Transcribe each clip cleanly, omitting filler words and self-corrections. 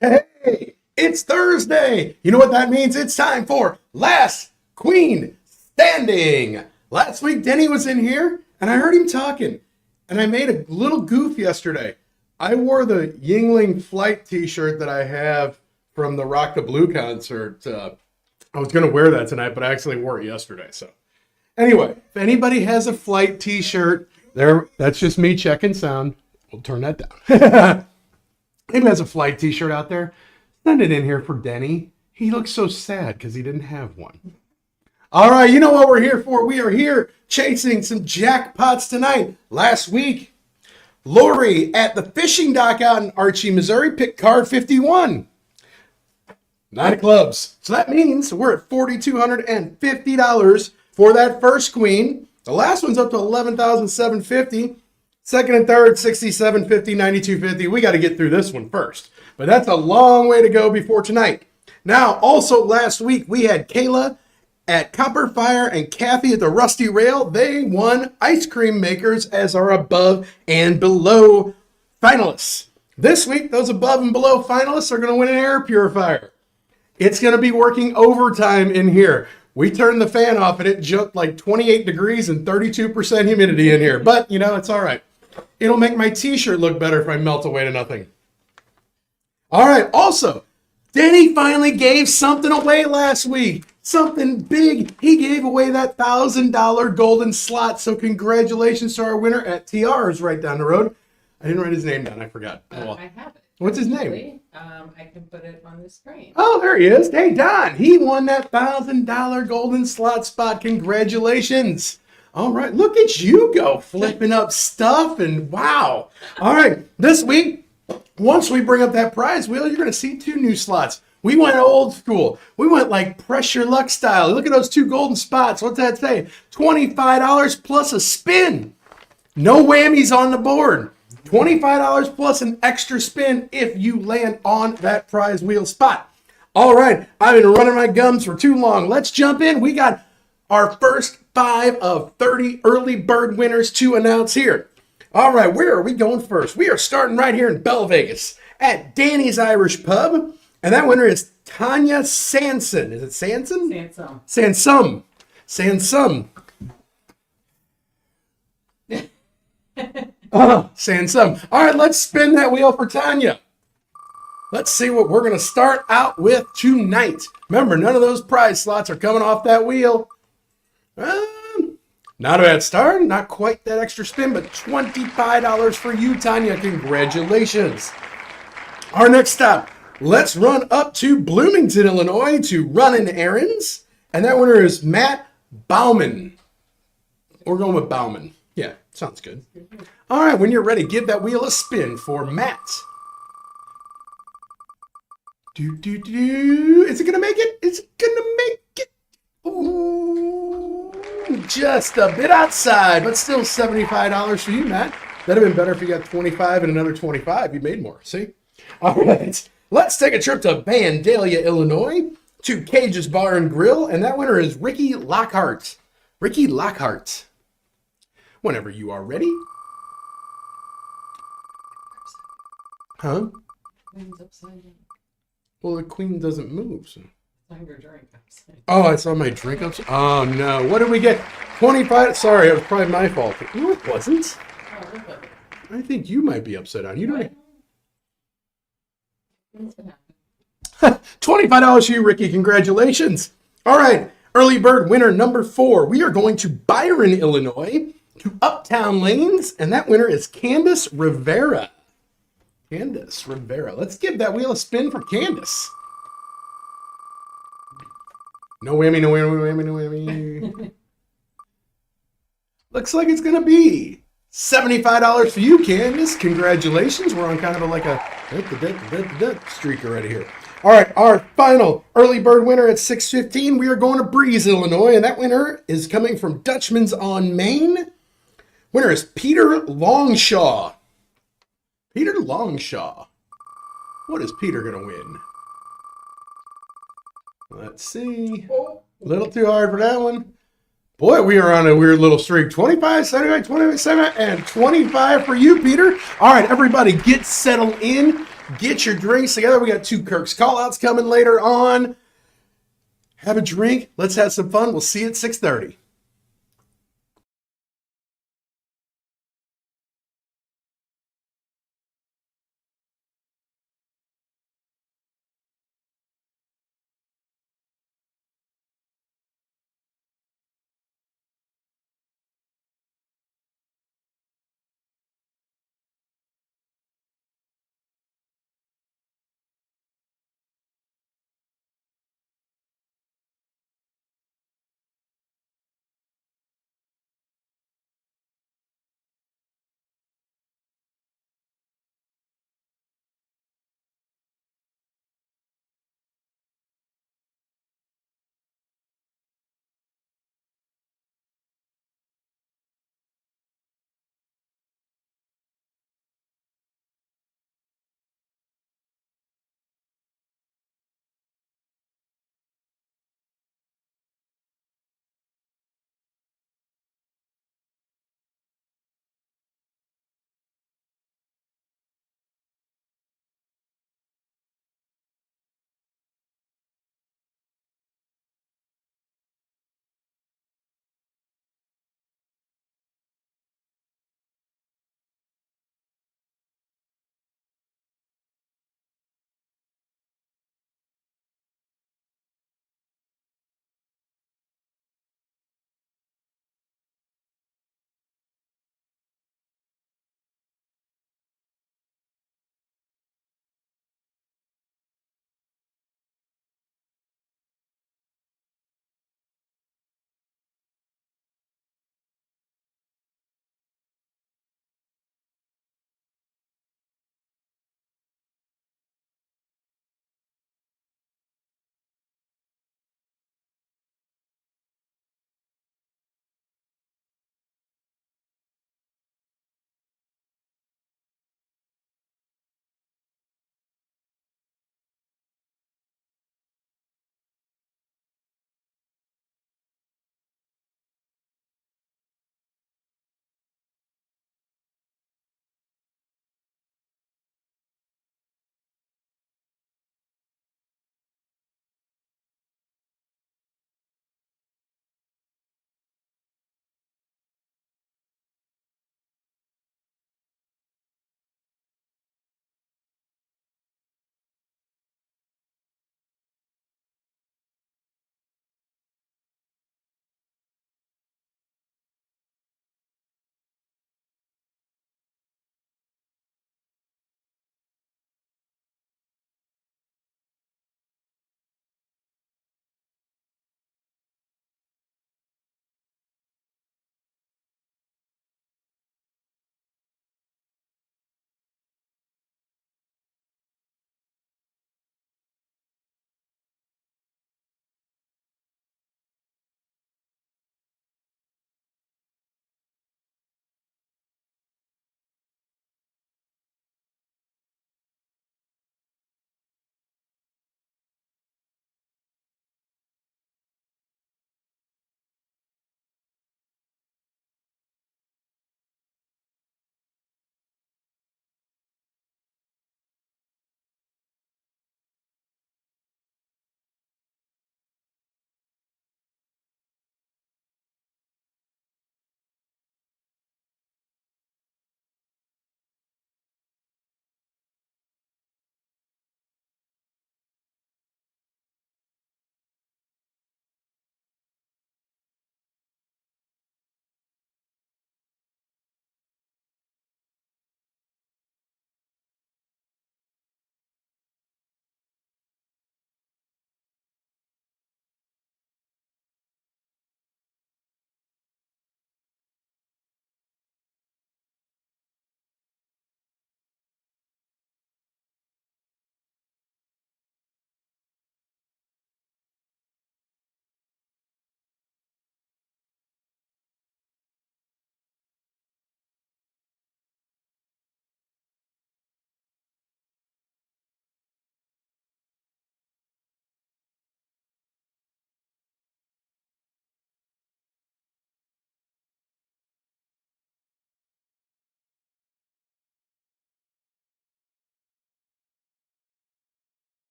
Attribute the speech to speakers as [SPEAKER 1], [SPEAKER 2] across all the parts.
[SPEAKER 1] Hey, it's Thursday. You know what that means? It's time for Last Queen Standing. Last week, Denny was in here, and I heard him talking, and I made a little goof yesterday. I wore the Yingling Flight t-shirt that I have from the Rock the Blue concert. I was going to wear that tonight, but I actually wore it yesterday. So anyway, if anybody has a Flight t-shirt, that's just me checking sound. We'll turn that down. Maybe has a Flight t-shirt out there. Send it in here for Denny. He looks so sad because he didn't have one. All right, you know what we're here for. We are here chasing some jackpots tonight. Last week, Lori at the fishing dock out in Archie, Missouri, picked card 51. 9 of clubs. So that means we're at $4,250 for that first queen. The last one's up to $11,750. Second and third, $67.50, $92.50. We got to get through this one first. But that's a long way to go before tonight. Now, also last week, we had Kayla at Copper Fire and Kathy at the Rusty Rail. They won ice cream makers as our above and below finalists. This week, those above and below finalists are going to win an air purifier. It's going to be working overtime in here. We turned the fan off and it jumped like 28 degrees and 32% humidity in here. But, you know, it's all right. It'll make my t-shirt look better if I melt away to nothing. All right. Also, Denny finally gave something away last week. Something big. He gave away that $1,000 golden slot. So congratulations to our winner at TR's right down the road. I didn't write his name down. I forgot. Oh, well.
[SPEAKER 2] I have it.
[SPEAKER 1] What's his name?
[SPEAKER 2] I can put it on the screen.
[SPEAKER 1] Oh, there he is. Hey, Don. He won that $1,000 golden slot spot. Congratulations. All right. Look at you go flipping up stuff and wow. All right. This week, once we bring up that prize wheel, you're going to see 2 new slots. We went old school. We went like pressure luck style. Look at those 2 golden spots. What's that say? $25 plus a spin. No whammies on the board. $25 plus an extra spin if you land on that prize wheel spot. All right, I've been running my gums for too long. Let's jump in. We got our first 5 of 30 early bird winners to announce here. All right, where are we going first? We are starting right here in Belle Vegas at Danny's Irish Pub. And that winner is Tanya Sanson. Is it Sanson?
[SPEAKER 2] Sansom.
[SPEAKER 1] Sansom. Sansom. All right, let's spin that wheel for Tanya. Let's see what we're going to start out with tonight. Remember, none of those prize slots are coming off that wheel. Not a bad start. Not quite that extra spin, but $25 for you, Tanya. Congratulations. Our next stop, let's run up to Bloomington, Illinois to run in errands. And that winner is Matt Bauman. We're going with Bauman. Yeah, sounds good. All right, when you're ready, give that wheel a spin for Matt. Is it going to make it? Is it going to make it? Ooh, just a bit outside, but still $75 for you, Matt. That'd have been better if you got 25 and another 25. You made more, see? All right, let's take a trip to Vandalia, Illinois, to Cage's Bar and Grill, and that winner is Ricky Lockhart. Ricky Lockhart. Whenever you are ready. Huh?
[SPEAKER 2] Queen's upside down.
[SPEAKER 1] Well, the queen doesn't move. So.
[SPEAKER 2] On your drink upside down.
[SPEAKER 1] Oh, I saw my drink upside. Oh no! What did we get? 25. Sorry, it was probably my fault. No, it wasn't.
[SPEAKER 2] Oh, look at it.
[SPEAKER 1] I think you might be upside down. You don't.
[SPEAKER 2] What's gonna happen?
[SPEAKER 1] $25 to you, Ricky. Congratulations. All right, early bird winner number 4. We are going to Byron, Illinois, to Uptown Lanes, and that winner is Candace Rivera. Candace Rivera. Let's give that wheel a spin for Candace. No whammy, no whammy, no whammy, no whammy. Looks like it's going to be $75 for you, Candace. Congratulations. We're on kind of like a streak already here. All right, our final early bird winner at 6:15. We are going to Breeze, Illinois, and that winner is coming from Dutchman's on Main. Winner is Peter Longshaw. Peter Longshaw. What is Peter going to win? Let's see. A little too hard for that one. Boy, we are on a weird little streak. 25, 75, 27, and 25 for you, Peter. All right, everybody, get settled in. Get your drinks together. We got 2 Kirk's callouts coming later on. Have a drink. Let's have some fun. We'll see you at 6:30.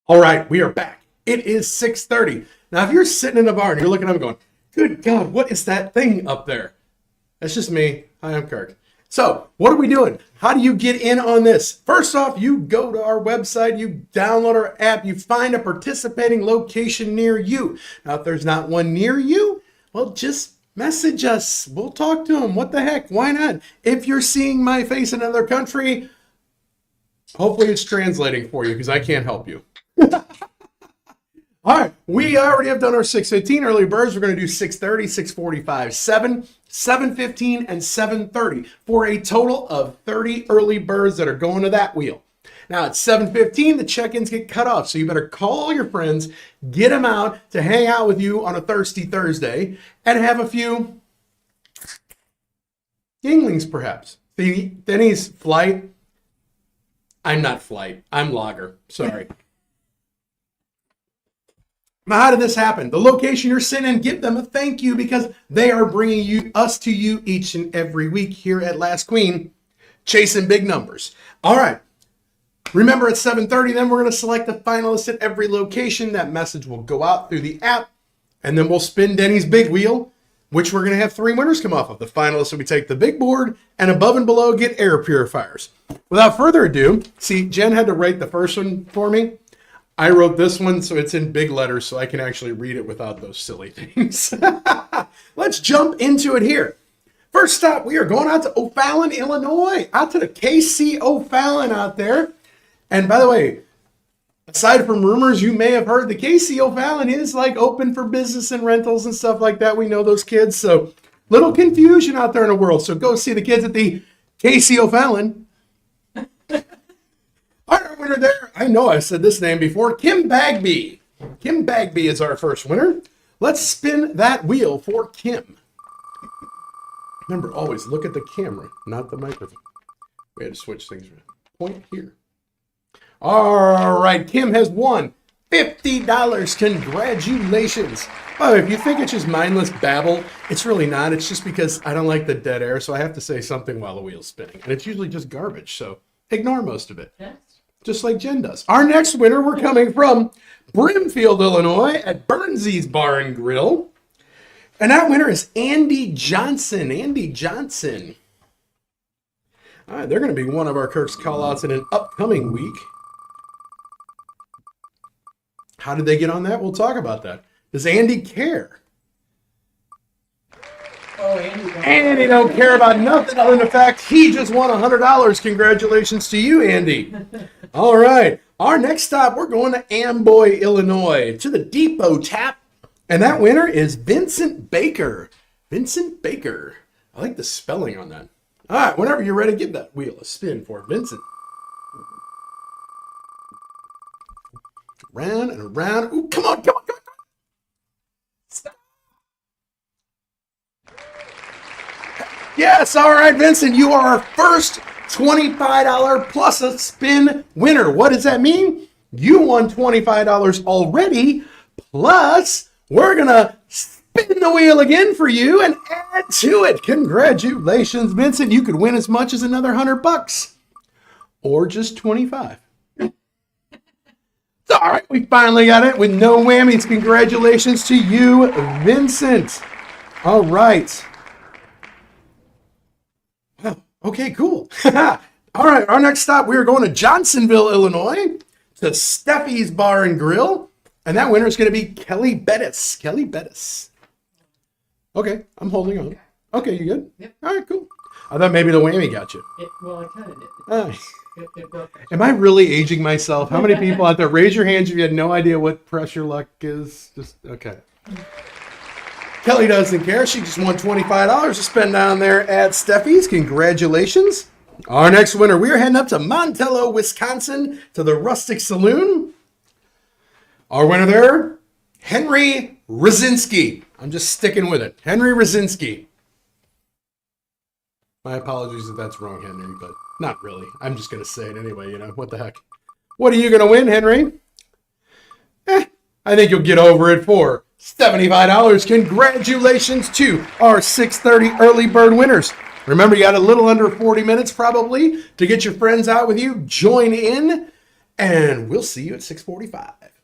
[SPEAKER 1] All right, we are back. It is 6:30. Now, if you're sitting in a bar and you're looking up and going, good God, what is that thing up there? That's just me. Hi, I'm Kirk. So, what are we doing? How do you get in on this? First off, you go to our website, you download our app, you find a participating location near you. Now, if there's not one near you, well, just message us. We'll talk to them. What the heck? Why not? If you're seeing my face in another country, hopefully it's translating for you because I can't help you. All right, we already have done our 6:15 early birds. We're going to do 6:30, 6:45, 7, 7:15, and 7:30 for a total of 30 early birds that are going to that wheel. Now, at 7:15, the check-ins get cut off, so you better call all your friends, get them out to hang out with you on a Thirsty Thursday, and have a few Yinglings, perhaps. See, Denny's Flight. I'm not Flight. I'm Lager. Sorry. Now, how did this happen? The location you're sitting in, give them a thank you because they are bringing us to you each and every week here at Last Queen, chasing big numbers. All right. Remember, at 7:30, then we're going to select the finalists at every location. That message will go out through the app, and then we'll spin Denny's big wheel, which we're going to have 3 winners come off of. The finalists will be take the big board, and above and below get air purifiers. Without further ado, see, Jen had to write the first one for me. I wrote this one, so it's in big letters, so I can actually read it without those silly things. Let's jump into it here. First stop, we are going out to O'Fallon, Illinois, out to the KC O'Fallon out there. And by the way, aside from rumors, you may have heard the KC O'Fallon is like open for business and rentals and stuff like that. We know those kids, so little confusion out there in the world. So go see the kids at the KC O'Fallon. Our winner there, I know I said this name before, Kim Bagby. Kim Bagby is our first winner. Let's spin that wheel for Kim. Remember, always look at the camera, not the microphone. We had to switch things around. Point here. All right, Kim has won $50. Congratulations. By the way, if you think it's just mindless babble, it's really not. It's just because I don't like the dead air, so I have to say something while the wheel's spinning. And it's usually just garbage, so ignore most of it.
[SPEAKER 2] Yes.
[SPEAKER 1] Just like Jen does. Our next winner, we're coming from Brimfield, Illinois at Burnsy's Bar and Grill. And that winner is Andy Johnson. Andy Johnson. All right, they're going to be one of our Kirk's callouts in an upcoming week. How did they get on that? We'll talk about that. Does Andy care?
[SPEAKER 2] Oh, Andy.
[SPEAKER 1] Andy don't care about nothing other than the fact he just won $100. Congratulations to you, Andy. All right. Our next stop, we're going to Amboy, Illinois, to the Depot Tap. And that winner is Vincent Baker. Vincent Baker. I like the spelling on that. All right. Whenever you're ready, give that wheel a spin for Vincent. Round and around. Ooh, come on, come on, come on. Stop. Yes, all right, Vincent, you are our first $25 plus a spin winner. What does that mean? You won $25 already, plus we're going to spin the wheel again for you and add to it. Congratulations, Vincent. You could win as much as another $100 or just 25. All right, we finally got it with no whammies. Congratulations to you, Vincent. All right. Oh, okay, cool. All right, our next stop, we are going to Johnsonville, Illinois, to Steffi's Bar and Grill. And that winner is going to be Kelly Bettis. Kelly Bettis. Okay, I'm holding on. Okay, you good?
[SPEAKER 2] Yep.
[SPEAKER 1] All right, cool. I thought maybe the whammy got you.
[SPEAKER 2] Well, I kind of did. It broke.
[SPEAKER 1] Am I really aging myself? How many people out there? Raise your hands if you had no idea what pressure luck is. Just okay. Kelly doesn't care. She just won $25 to spend down there at Steffi's. Congratulations. Our next winner, we are heading up to Montello, Wisconsin, to the Rustic Saloon. Our winner there, Henry Rosinski. I'm just sticking with it. Henry Rosinski. My apologies if that's wrong, Henry, but not really. I'm just going to say it anyway, you know. What the heck? What are you going to win, Henry? I think you'll get over it for $75. Congratulations to our 6:30 early bird winners. Remember, you got a little under 40 minutes probably to get your friends out with you. Join in and we'll see you at 6:45.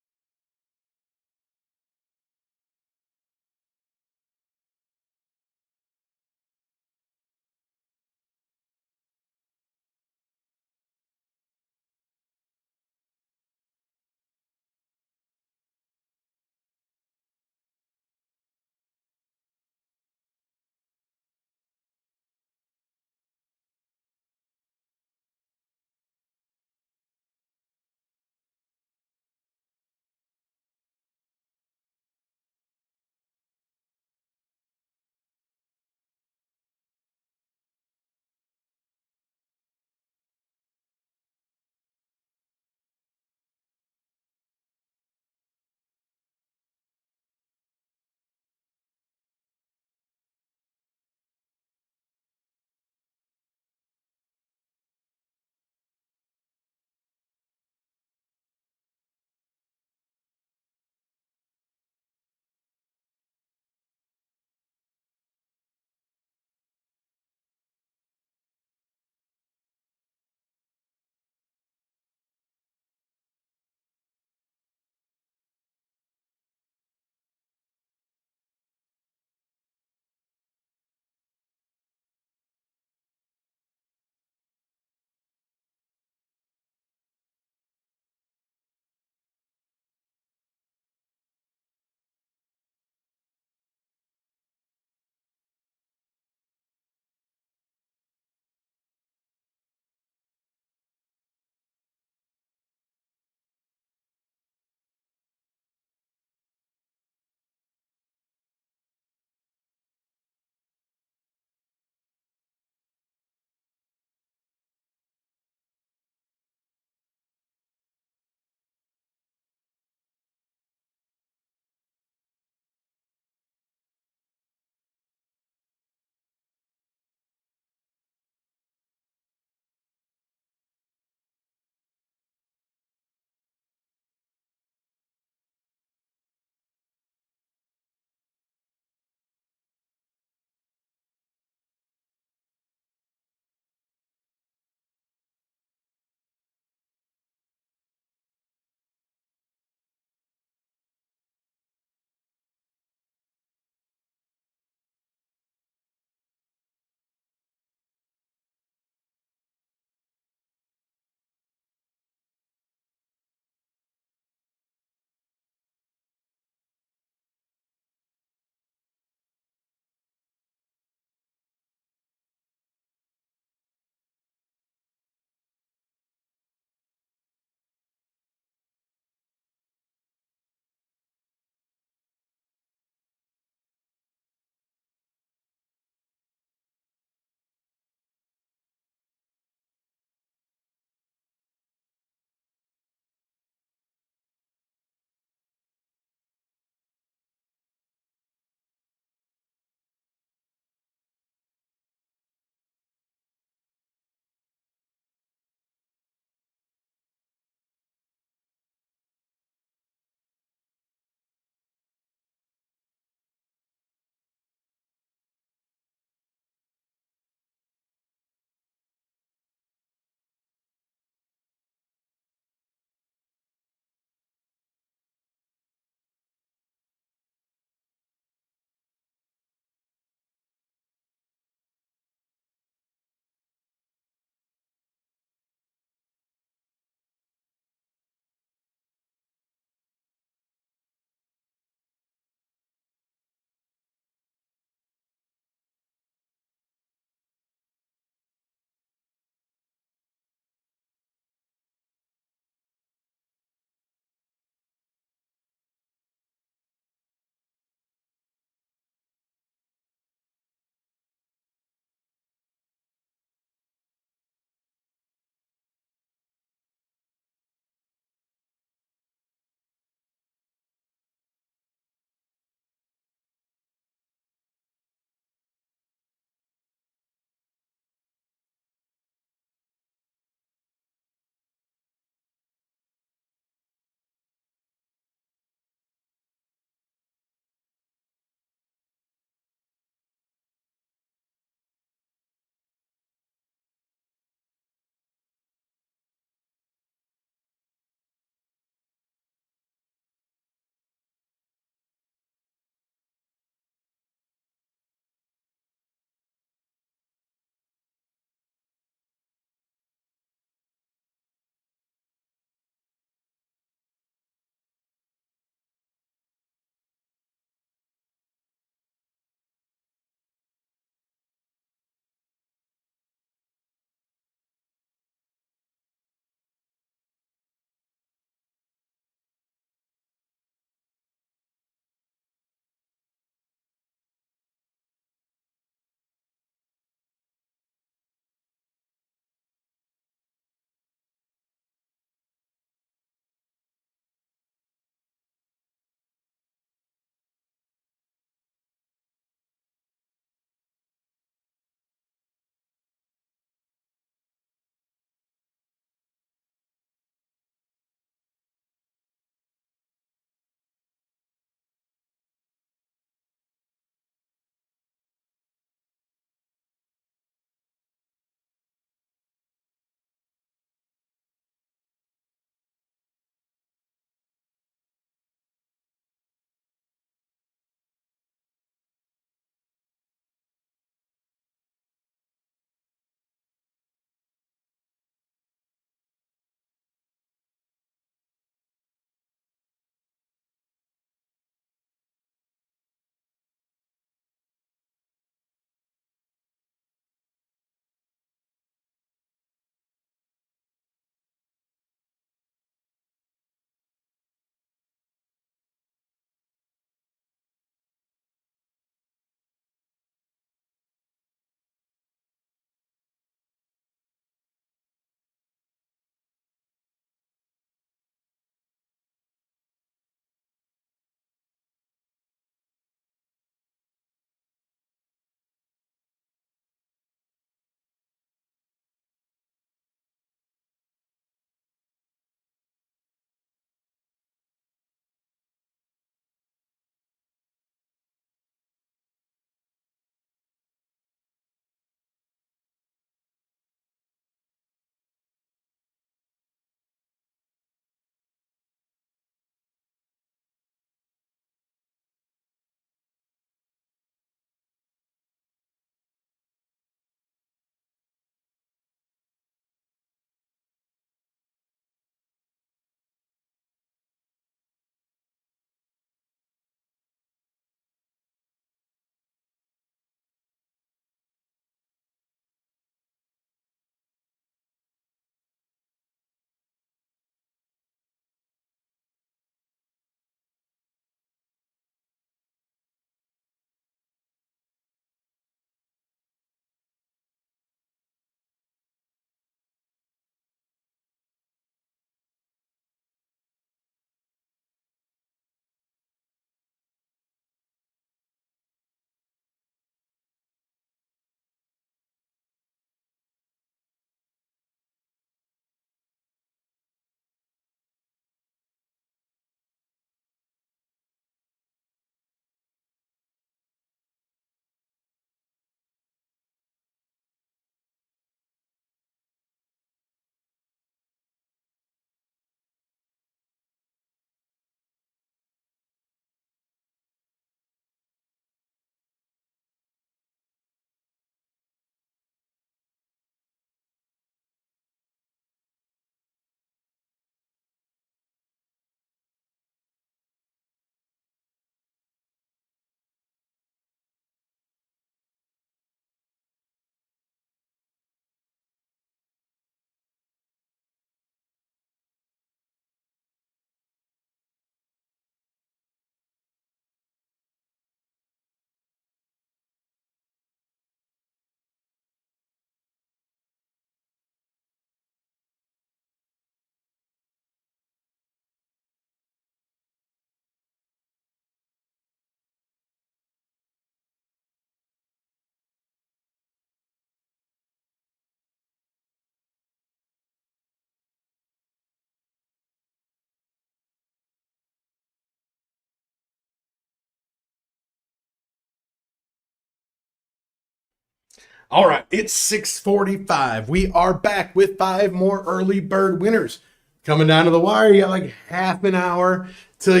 [SPEAKER 1] All right, it's 6:45. We are back with 5 more early bird winners. Coming down to the wire, you got like half an hour till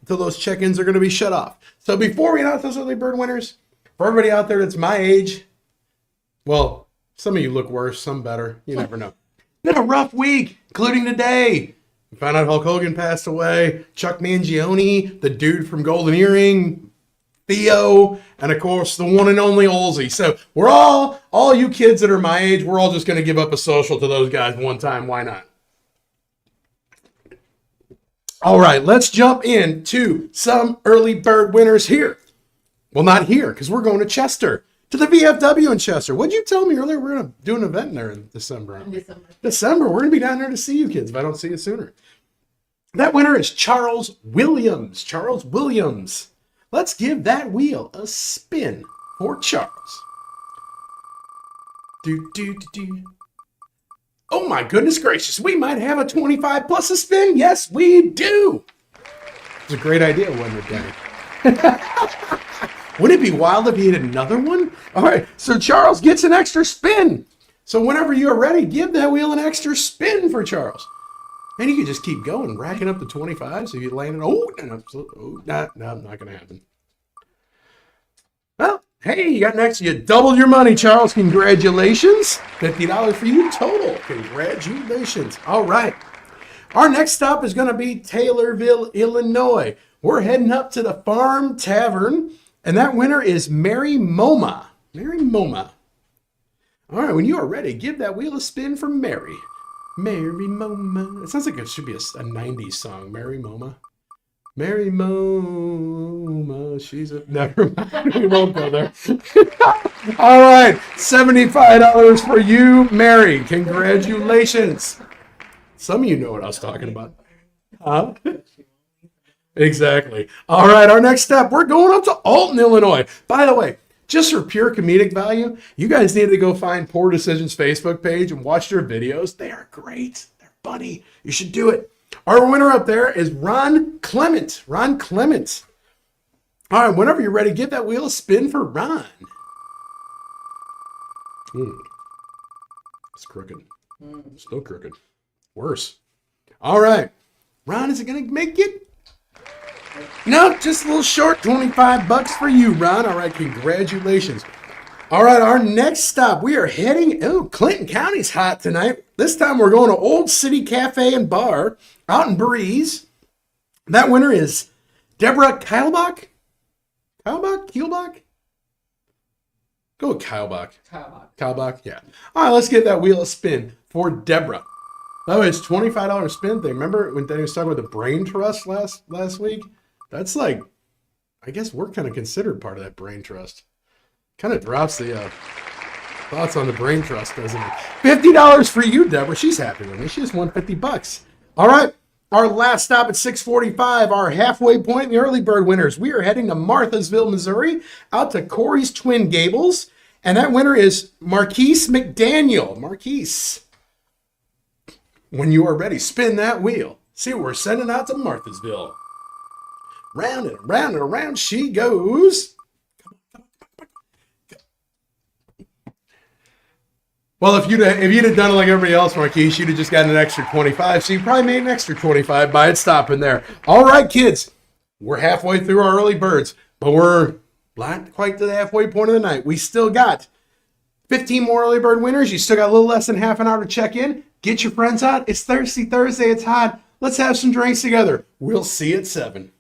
[SPEAKER 1] those check-ins are going to be shut off. So before we announce those early bird winners, for everybody out there that's my age, well, some of you look worse, some better. You never know. Been a rough week, including today. We found out Hulk Hogan passed away. Chuck Mangione, the dude from Golden Earring, Theo, and of course the one and only Olsey. So we're all you kids that are my age, we're all just going to give up a social to those guys one time. Why not? All right, let's jump into some early bird winners here. Well, not here, because we're going to Chester, to the VFW in Chester. What'd you tell me earlier? We're going to do an event there in December. December. We're going to be down there to see you kids if I don't see you sooner. That winner is Charles Williams. Charles Williams. Let's give that wheel a spin for Charles. Oh my goodness gracious, we might have a 25 plus a spin. Yes, we do. It's a great idea, wasn't it, Danny? Wouldn't it be wild if he had another one? All right, so Charles gets an extra spin. So whenever you're ready, give that wheel an extra spin for Charles. And you can just keep going, racking up to 25. So you land it. No, not going to happen. Well, hey, you doubled your money, Charles. Congratulations. $50 for you total. Congratulations. All right. Our next stop is going to be Taylorville, Illinois. We're heading up to the Farm Tavern, and that winner is Mary Moma. Mary Moma. All right, when you are ready, give that wheel a spin for Mary. Mary Moma. It sounds like it should be a 90s song. Mary Moma. Mary Moma. She's a... Never mind. We won't go there. All right. $75 for you, Mary. Congratulations. Some of you know what I was talking about. Huh? Exactly. All right. Our next step, we're going up to Alton, Illinois. By the way, just for pure comedic value, you guys need to go find Poor Decisions Facebook page and watch their videos. They are great. They're funny. You should do it. Our winner up there is Ron Clement. Ron Clement. All right, whenever you're ready, give that wheel a spin for Ron. It's crooked. Still crooked. Worse. All right. Ron, is it going to make it? No, just a little short. $25 for you, Ron. All right, congratulations. All right, our next stop, we are heading, Clinton County's hot tonight. This time we're going to Old City Cafe and Bar out in Breeze. That winner is Deborah Keilbach. Keilbach? Go with Keilbach. Keilbach, yeah. All right, let's get that wheel a spin for Deborah. By the way, it's $25 spin thing. Remember when Danny was talking about the brain trust last week? That's like, I guess we're kind of considered part of that brain trust. Kind of drops the thoughts on the brain trust, doesn't it? $50 for you, Deborah. She's happy with me. She just won $50. All right. Our last stop at 6:45, our halfway point in the early bird winners. We are heading to Marthasville, Missouri, out to Corey's Twin Gables. And that winner is Marquise McDaniel. Marquise. When you are ready, spin that wheel. See, we're sending out to Marthasville. Round and around and around she goes. Well, if you'd have done it like everybody else, Marquise, you'd have just gotten an extra 25. So you probably made an extra 25 by it stopping there. All right, kids, we're halfway through our early birds, but we're not quite to the halfway point of the night. We still got 15 more early bird winners. You still got a little less than half an hour to check in. Get your friends out. It's Thirsty Thursday. It's hot. Let's have some drinks together. We'll see you at 7.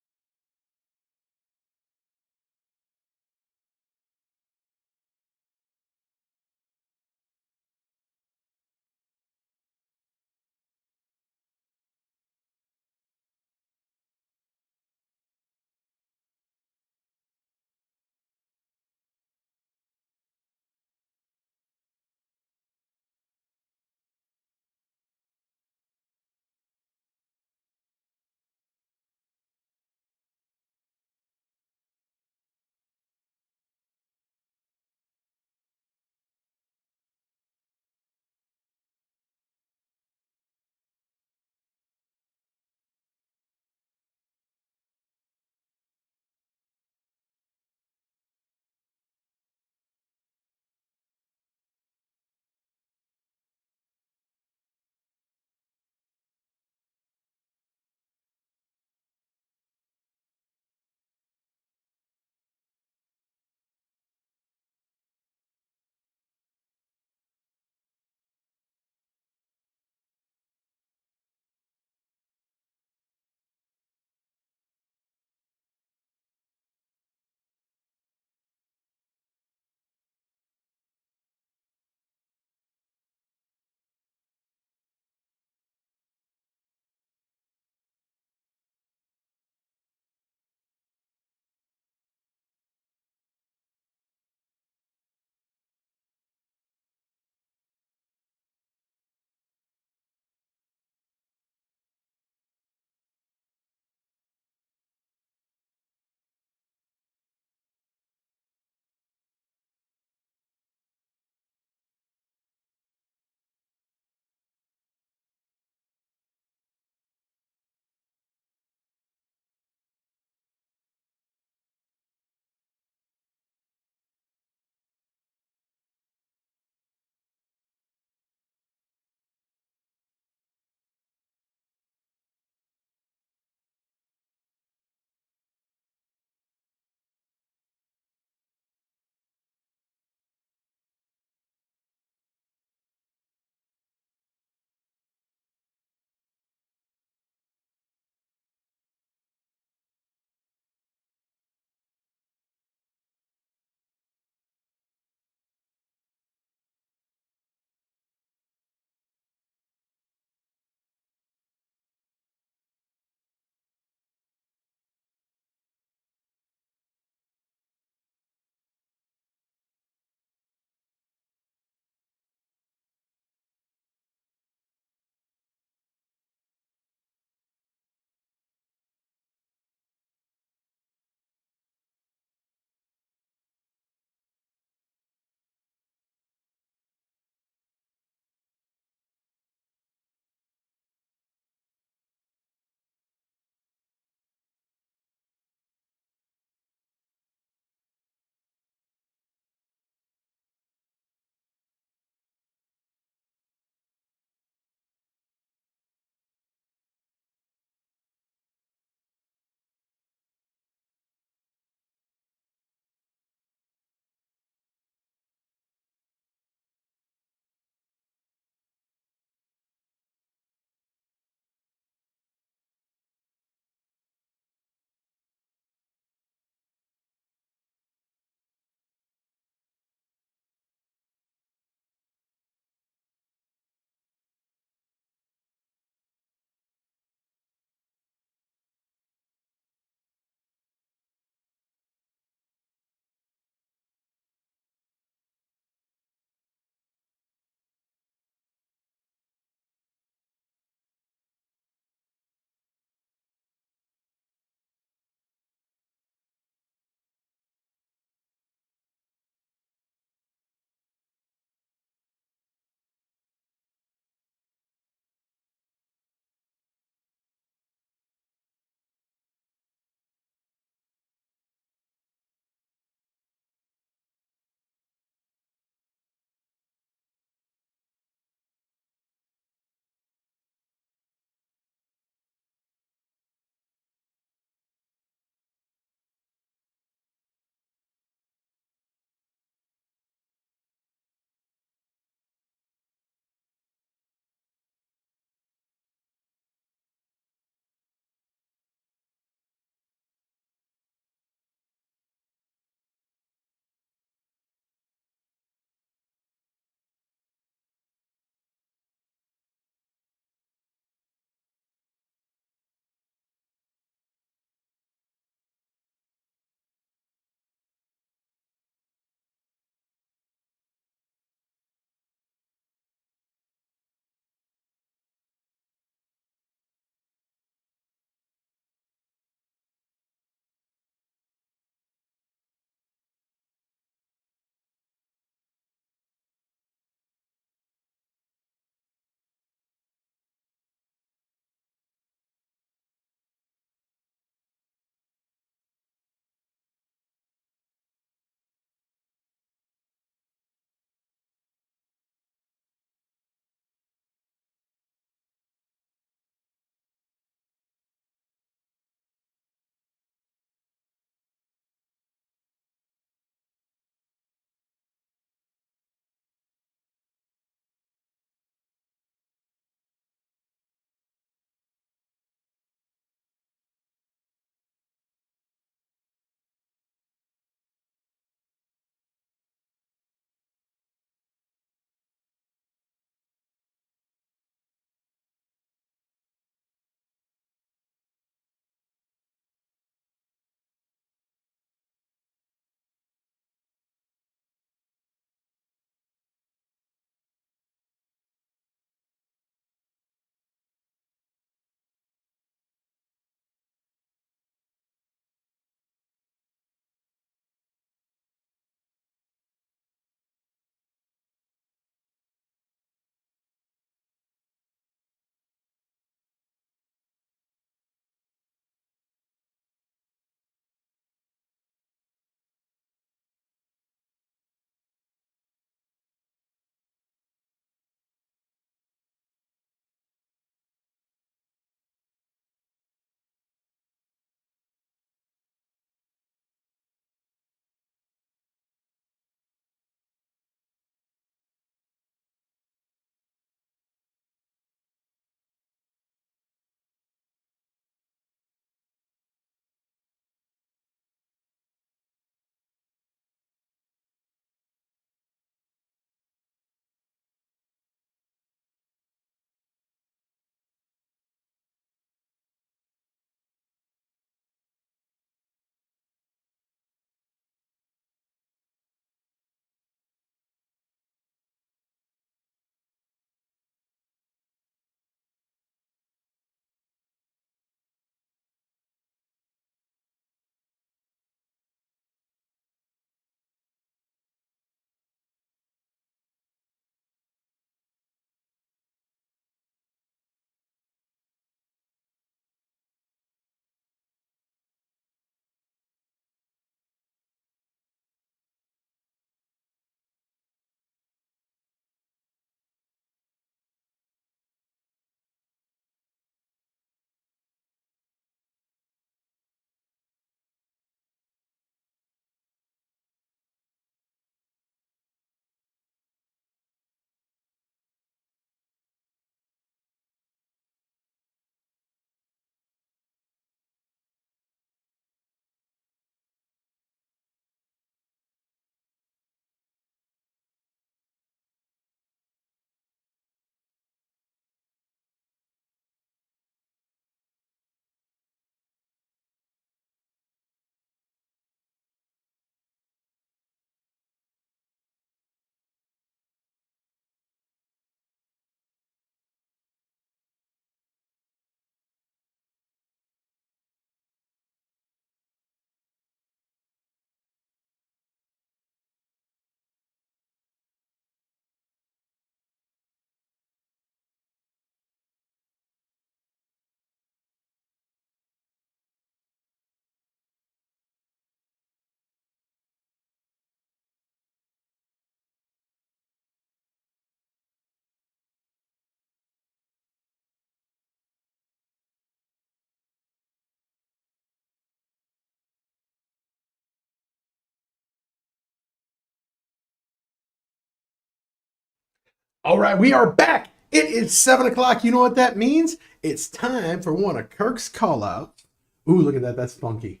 [SPEAKER 1] All right, we are back. It is 7 o'clock. You know what that means? It's time for one of Kirk's call-outs. Ooh, look at that. That's funky.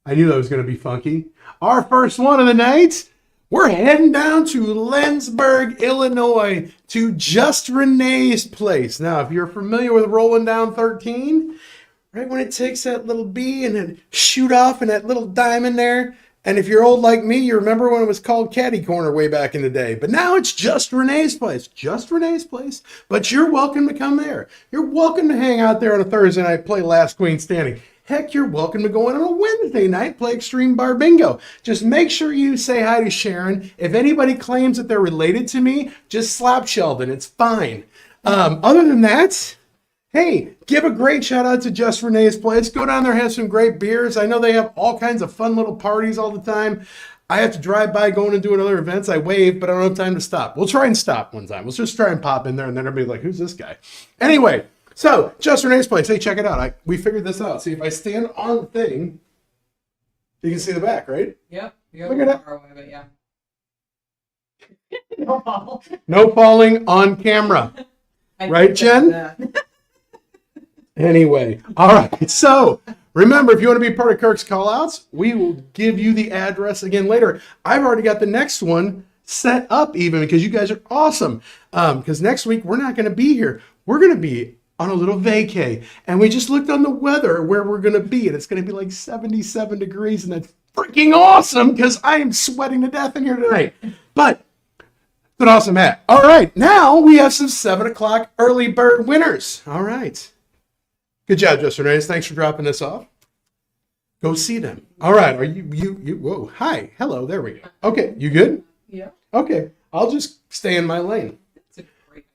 [SPEAKER 1] I knew that was going to be funky. Our first one of the night, we're heading down to Lenzburg, Illinois, to Just Renee's place. Now, if you're familiar with Rolling Down 13, right when it takes that little B and then shoot off in that little diamond there, and if you're old like me, you remember when it was called Caddy Corner way back in the day. But now it's Just Renee's place. Just Renee's place. But you're welcome to come there. You're welcome to hang out there on a Thursday night, play Last Queen Standing. Heck, you're welcome to go in on a Wednesday night, play Extreme Bar Bingo. Just make sure you say hi to Sharon. If anybody claims that they're related to me, just slap Sheldon. It's fine. Other than that, hey, give a great shout out to Just Renee's place. Go down there, have some great beers. I know they have all kinds of fun little parties all the time. I have to drive by going and doing other events. I wave, but I don't have time to stop. We'll try and stop one time. We'll just try and pop in there, and then everybody's like, who's this guy? Anyway, so Just Renee's place. Hey, check it out. We figured this out. See, if I stand on the thing, you can see the back, right?
[SPEAKER 2] Yep. You're
[SPEAKER 1] Look at that.
[SPEAKER 2] far away, but yeah. No fall.
[SPEAKER 1] No falling on camera. Right, Jen? Anyway, all right. So remember, if you want to be part of Kirk's callouts, we will give you the address again later. I've already got the next one set up even because you guys are awesome. Because next week we're not going to be here. We're going to be on a little vacay. And we just looked on the weather where we're going to be. And it's going to be like 77 degrees. And that's freaking awesome because I am sweating to death in here tonight. But it's an awesome hat. All right. Now we have some 7 o'clock early bird winners. All right. Good job, Just Renee's. Thanks for dropping this off. Go see them. All right. Are you, whoa. Hi. Hello. There we go. Okay. You good?
[SPEAKER 2] Yeah.
[SPEAKER 1] Okay. I'll just stay in my lane.
[SPEAKER 2] It's a great.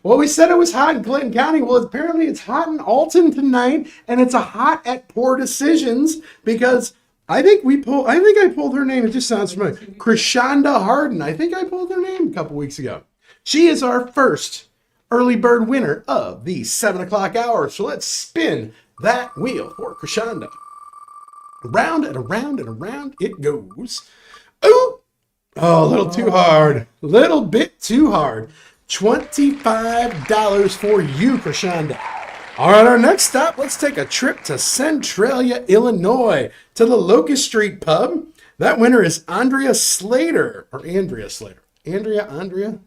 [SPEAKER 1] Well, we said it was hot in Clinton County. Well, apparently it's hot in Alton tonight, and it's a hot at Poor Decisions because I think I pulled her name. It just sounds familiar. Krishanda Harden. I think I pulled her name a couple weeks ago. She is our first early bird winner of the 7 o'clock hour. So let's spin that wheel for Krishanda. Around and around and around it goes. Ooh! Oh, a little too hard. Little bit too hard. $25 for you, Krishanda. All right, our next stop, let's take a trip to Centralia, Illinois, to the Locust Street Pub. That winner is Andrea Slater. Andrea?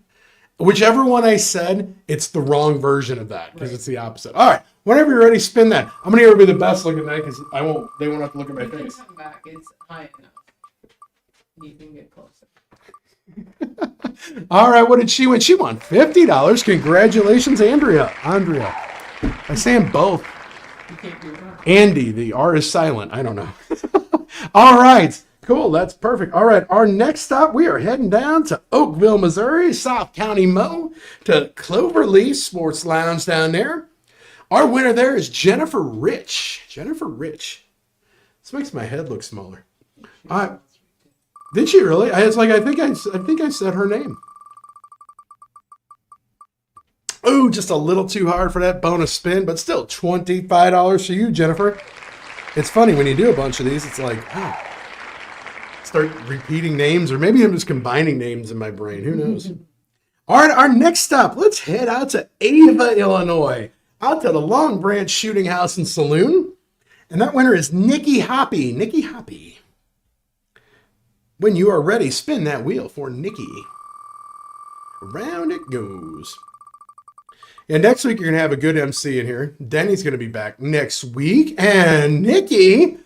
[SPEAKER 1] Whichever one I said, it's the wrong version of that because it's the opposite. All right, whenever you're ready, spin that. I'm gonna be the best looking night because they won't have to look at my
[SPEAKER 2] You can
[SPEAKER 1] face.
[SPEAKER 2] come back. It's high enough. You can get closer.
[SPEAKER 1] All right, what did she win? She won $50. Congratulations, Andrea. I say them both.
[SPEAKER 2] You can't do that.
[SPEAKER 1] Andy, the R is silent. I don't know. All right. Cool. That's perfect. All right. Our next stop, we are heading down to Oakville, Missouri, South County Mo, to Cloverleaf Sports Lounge down there. Our winner there is Jennifer Rich. This makes my head look smaller. Did she really? I think I said her name. Oh, just a little too hard for that bonus spin, but still $25 for you, Jennifer. It's funny when you do a bunch of these, it's like, oh, start repeating names, or maybe I'm just combining names in my brain. Who knows? All right, our next stop, let's head out to Ava, Illinois, out to the Long Branch Shooting House and Saloon. And that winner is Nikki Hoppy. When you are ready, spin that wheel for Nikki. Around it goes. And next week, you're going to have a good MC in here. Denny's going to be back next week. And Nikki,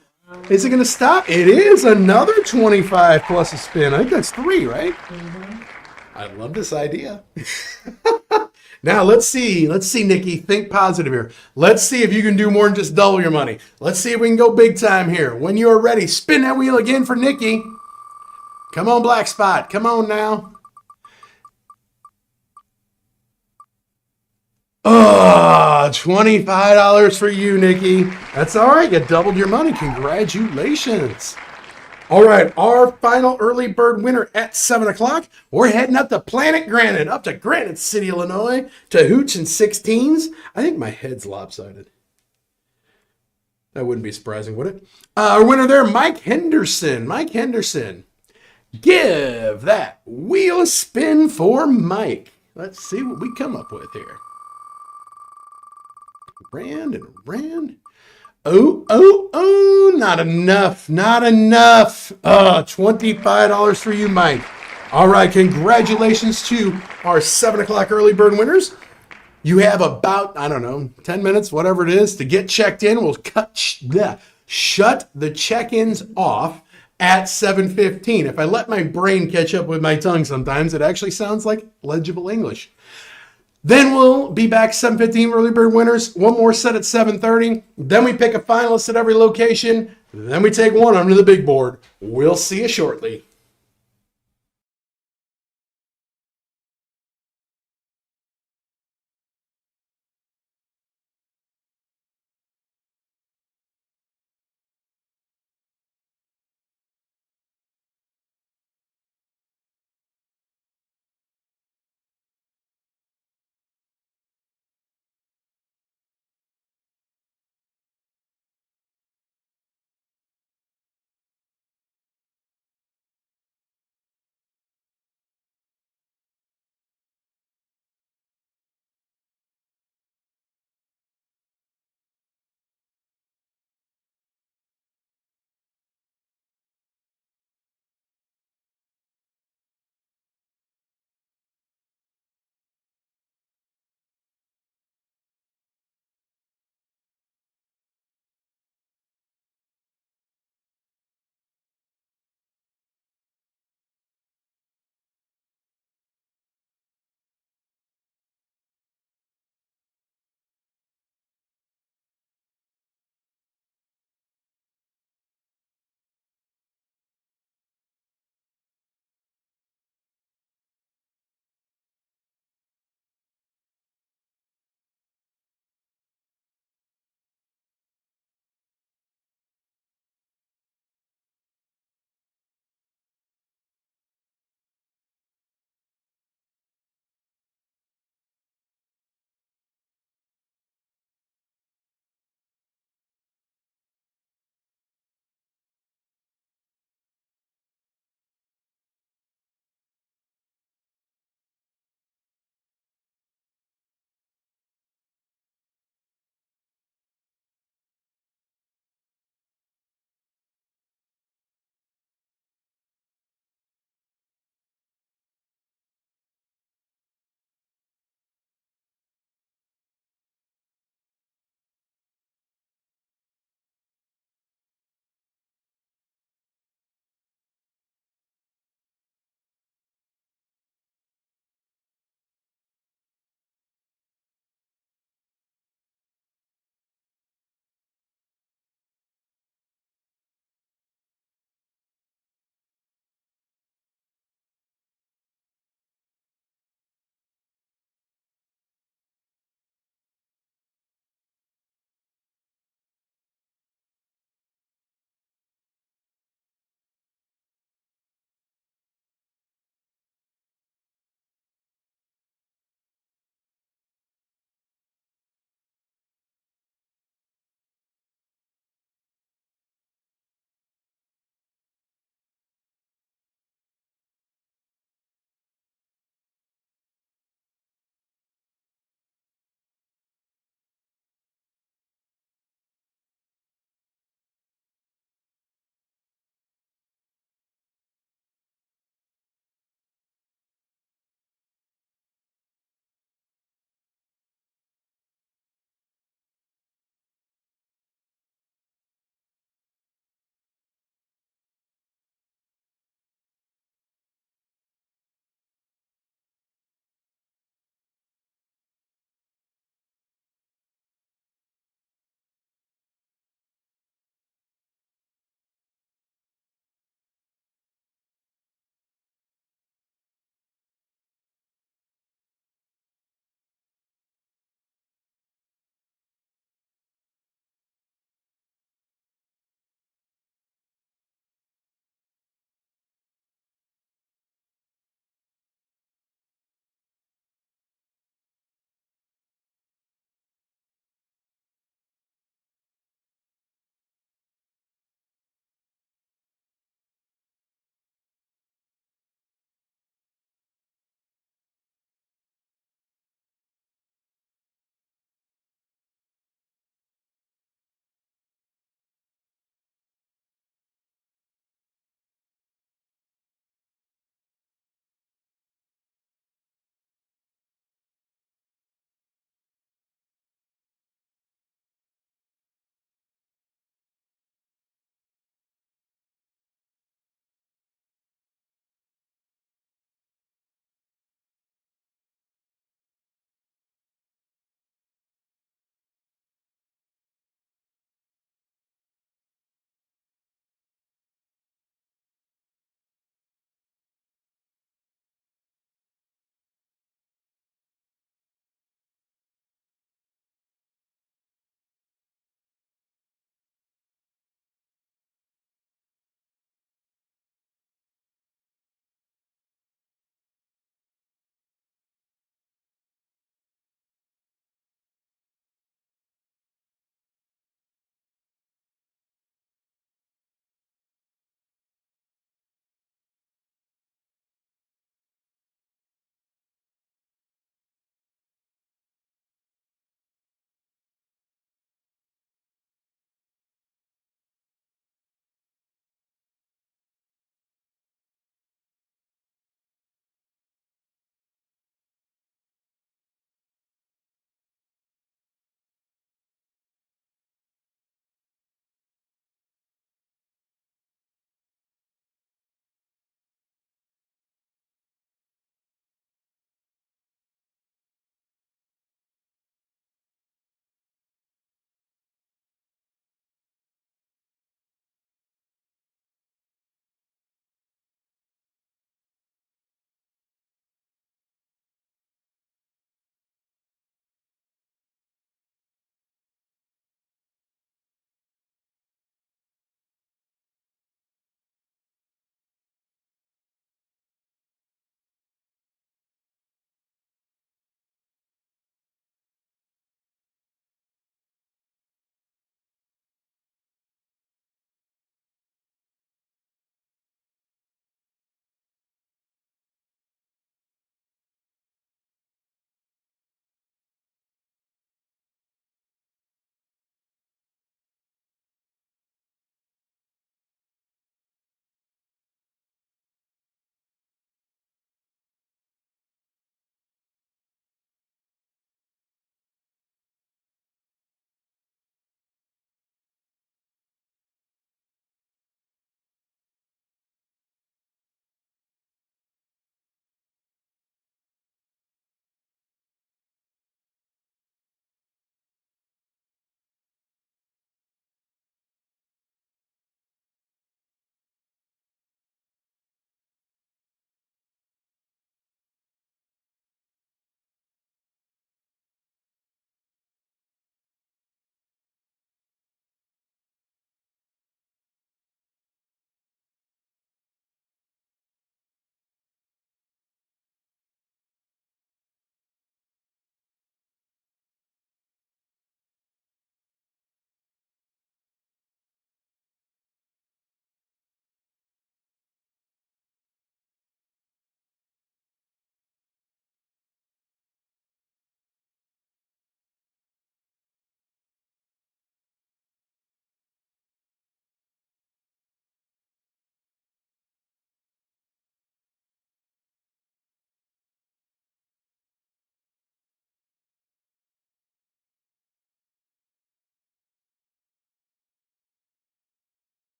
[SPEAKER 1] is it going to stop? It is another 25 plus a spin. I think that's 3, right?
[SPEAKER 2] Mm-hmm.
[SPEAKER 1] I love this idea. Now, let's see, Nikki. Think positive here. Let's see if you can do more than just double your money. Let's see if we can go big time here. When you are ready, spin that wheel again for Nikki. Come on, Black Spot. Come on now. Oh, $25 for you, Nikki. That's all right. You doubled your money. Congratulations. All right, our final early bird winner at 7 o'clock. We're heading up to Planet Granite, up to Granite City, Illinois, to Hooch and 16s. I think my head's lopsided. That wouldn't be surprising, would it? Our winner there, Mike Henderson. Give that wheel a spin for Mike. Let's see what we come up with here. Rand and Rand. Oh, not enough. Not enough. $25 for you, Mike. All right, congratulations to our 7 o'clock early bird winners. You have about, I don't know, 10 minutes, whatever it is, to get checked in. We'll shut the check-ins off at 7:15. If I let my brain catch up with my tongue sometimes, it actually sounds like legible English. Then we'll be back 7:15 early bird winners. One more set at 7:30. Then we pick a finalist at every location. Then we take one under the big board. We'll see you shortly.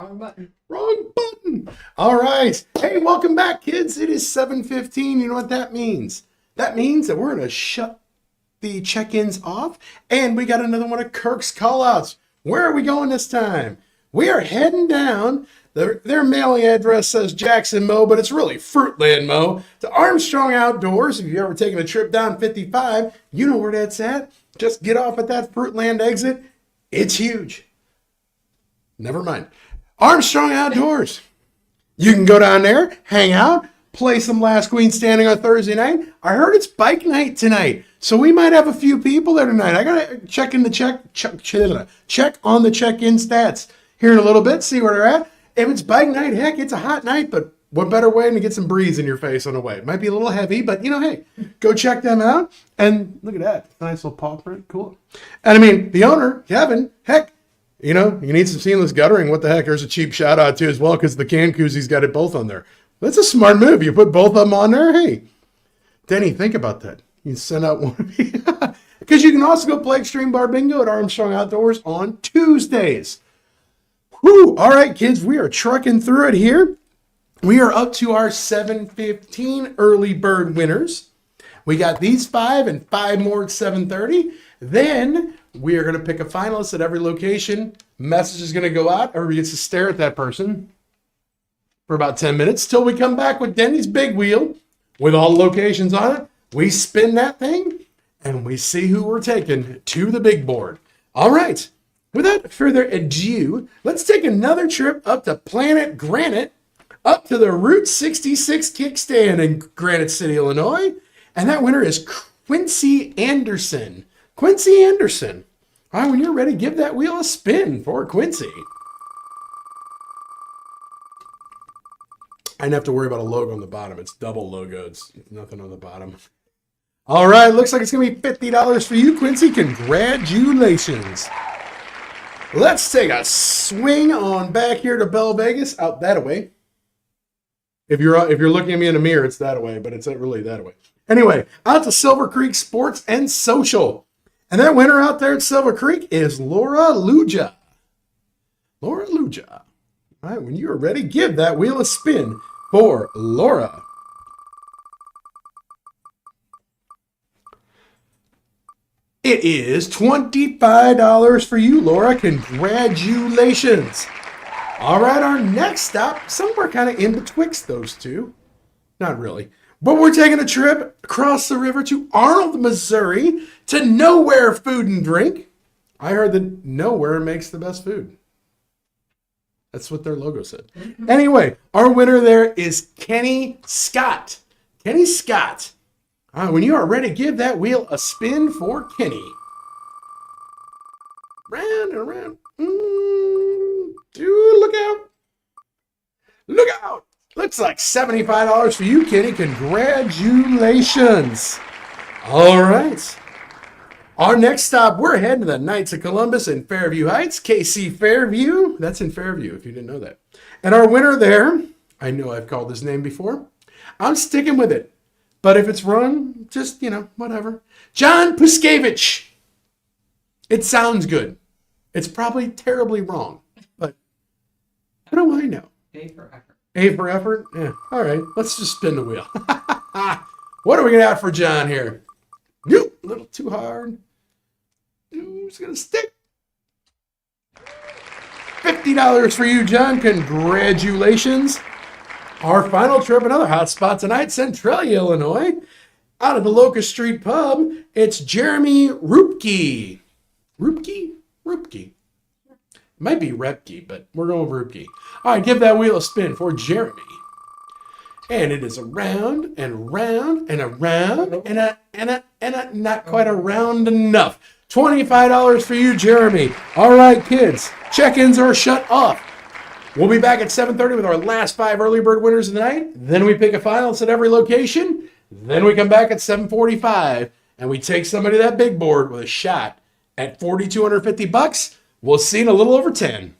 [SPEAKER 2] Wrong button.
[SPEAKER 1] Wrong button. All right. Hey, welcome back, kids. It is 7:15. You know what that means? That means that we're going to shut the check-ins off, and we got another one of Kirk's call-outs. Where are we going this time? We are heading down. Their mailing address says Jackson, Mo, but it's really Fruitland, Mo, to Armstrong Outdoors. If you've ever taken a trip down 55, you know where that's at. Just get off at that Fruitland exit. It's huge. Never mind. Armstrong Outdoors. You can go down there, hang out, play some Last Queen Standing on Thursday night. I heard it's bike night tonight, so we might have a few people there tonight. I gotta check on the check-in stats here in a little bit, see where they're at. If it's bike night, heck, it's a hot night, but what better way than to get some breeze in your face on the way? It might be a little heavy, but hey, go check them out. And look at that, nice little paw print, cool. And I mean, the owner, Kevin, heck, you need some seamless guttering. What the heck? There's a cheap shout out too as well because the can koozies got it both on there. That's a smart move. You put both of them on there. Hey, Denny, think about that. You send out one of me. Because you can also go play Extreme Bar Bingo at Armstrong Outdoors on Tuesdays. Whew. All right, kids, we are trucking through it here. We are up to our 7:15 early bird winners. We got these 5 and 5 more at 7:30. Then we are going to pick a finalist at every location. Message is going to go out. Everybody gets to stare at that person for about 10 minutes till we come back with Denny's big wheel with all the locations on it. We spin that thing and we see who we're taking to the big board. All right. Without further ado, let's take another trip up to Planet Granite, up to the Route 66 kickstand in Granite City, Illinois. And that winner is Quincy Anderson. Quincy Anderson. All right, when you're ready, give that wheel a spin for Quincy. I didn't have to worry about a logo on the bottom. It's double logo. It's nothing on the bottom. All right, looks like it's going to be $50 for you, Quincy. Congratulations. Let's take a swing on back here to Bell Vegas, out that way. If you're looking at me in a mirror, it's that way, but it's not really that way. Anyway, out to Silver Creek Sports and Social. And that winner out there at Silver Creek is Laura Luja. Laura Luja. All right, when you are ready, give that wheel a spin for Laura. It is $25 for you, Laura. Congratulations. All right, our next stop, somewhere kind of in betwixt those two. Not really. But we're taking a trip across the river to Arnold, Missouri to Nowhere Food and Drink. I heard that Nowhere makes the best food. That's what their logo said. Anyway, our winner there is Kenny Scott. Kenny Scott. All right, when you are ready, give that wheel a spin for Kenny. Round and around. Dude, look out. Look out. Looks like $75 for you, Kenny. Congratulations. All right. Our next stop, we're heading to the Knights of Columbus in Fairview Heights. KC Fairview. That's in Fairview, if you didn't know that. And our winner there, I know I've called his name before. I'm sticking with it. But if it's wrong, just, whatever. John Puskevich. It sounds good. It's probably terribly wrong. But what do I know?
[SPEAKER 2] A for effort.
[SPEAKER 1] A for effort? Yeah. All right. Let's just spin the wheel. What are we going to have for John here? Nope. A little too hard. It's going to stick. $50 for you, John. Congratulations. Our final trip, another hot spot tonight, Centralia, Illinois. Out of the Locust Street Pub, it's Jeremy Rupke. Rupke? Rupke. Might be Repke, but we're going with Rupke. All right, give that wheel a spin for Jeremy. And it is around and round and around and not quite around enough. $25 for you, Jeremy. All right, kids, check-ins are shut off. We'll be back at 7:30 with our last 5 early bird winners of the night. Then we pick a finalist at every location. Then we come back at 7:45 and we take somebody to that big board with a shot at $4,250. We'll see in a little over 10.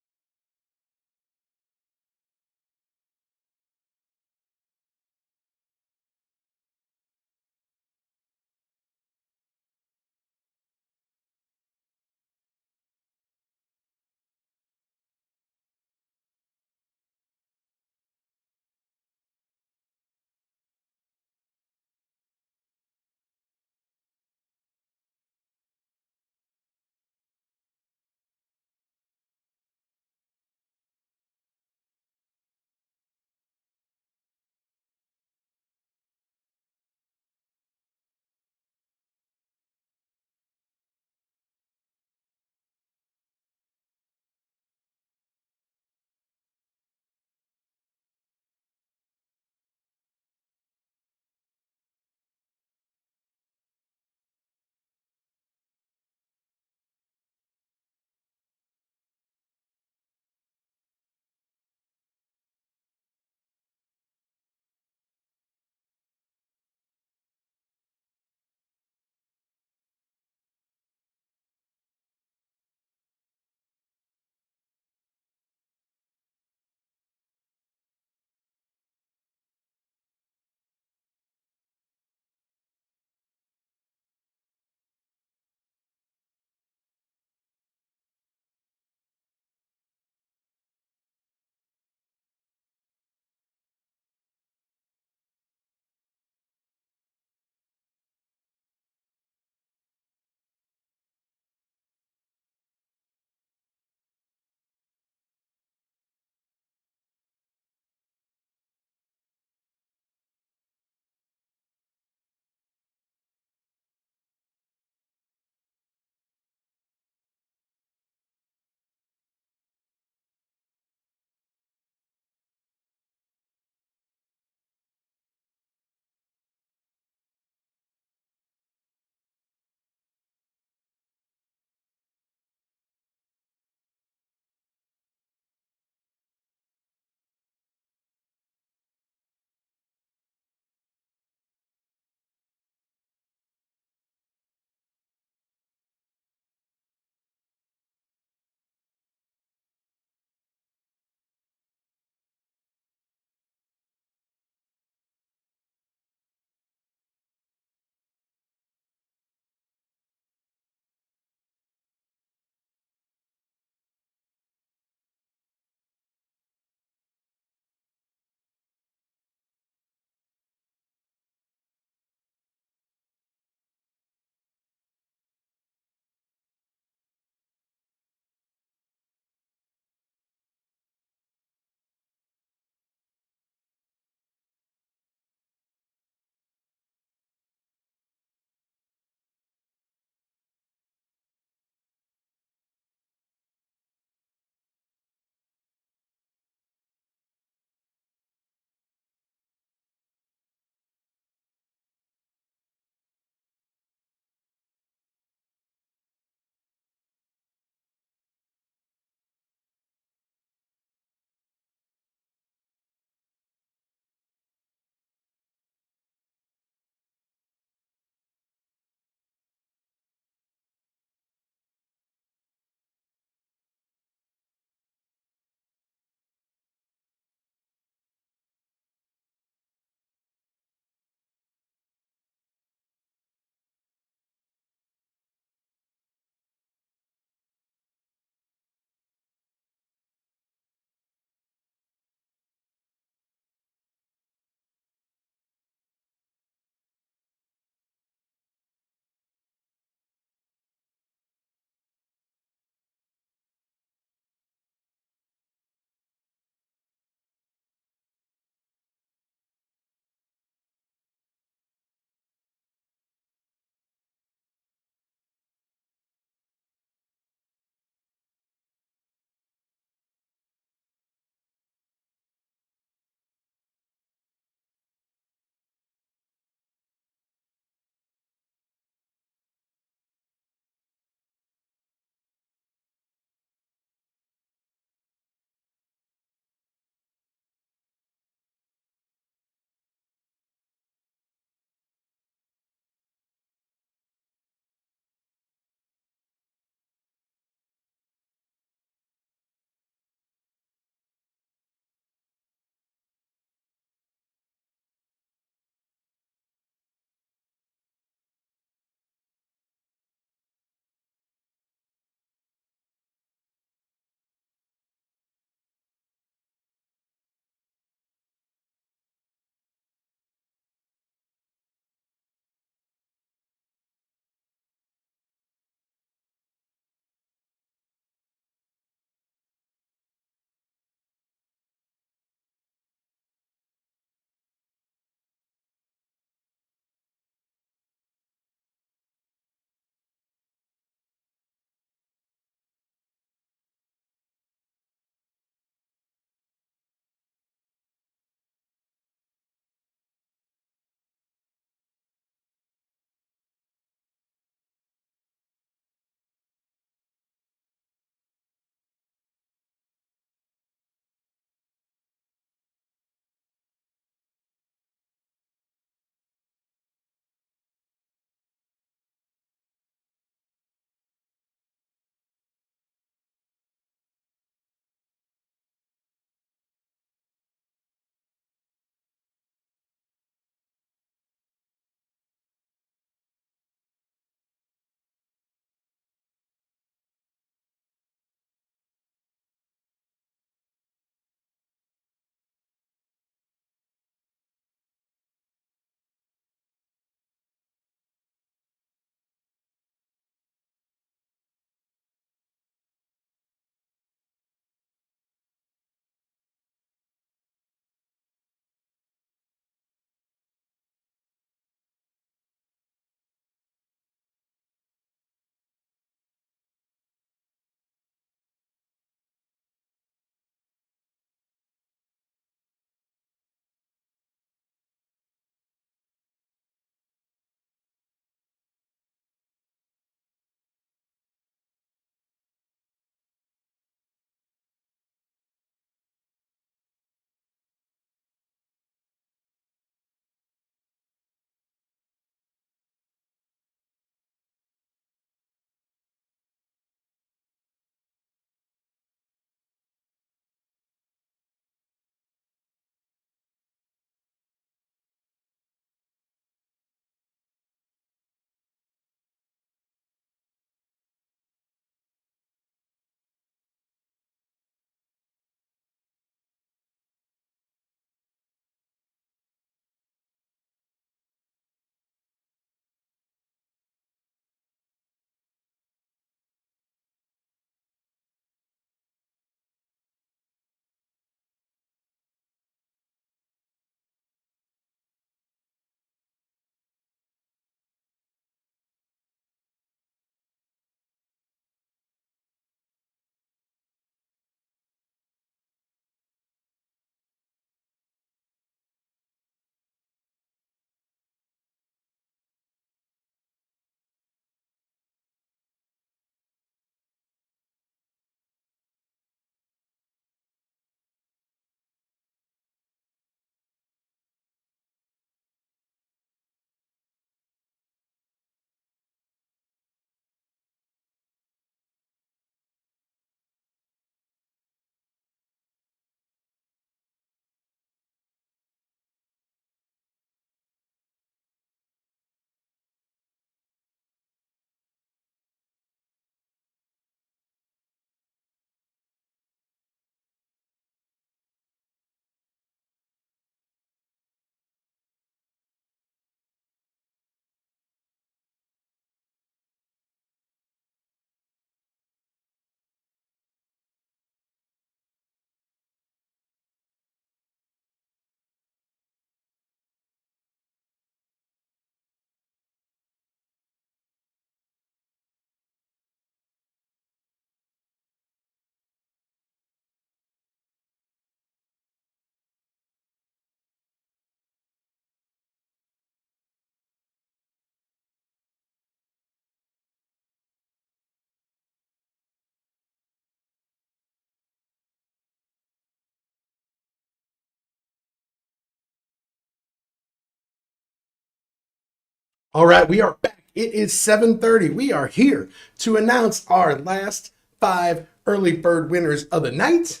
[SPEAKER 1] All right, we are back. It is 7:30. We are here to announce our last 5 early bird winners of the night.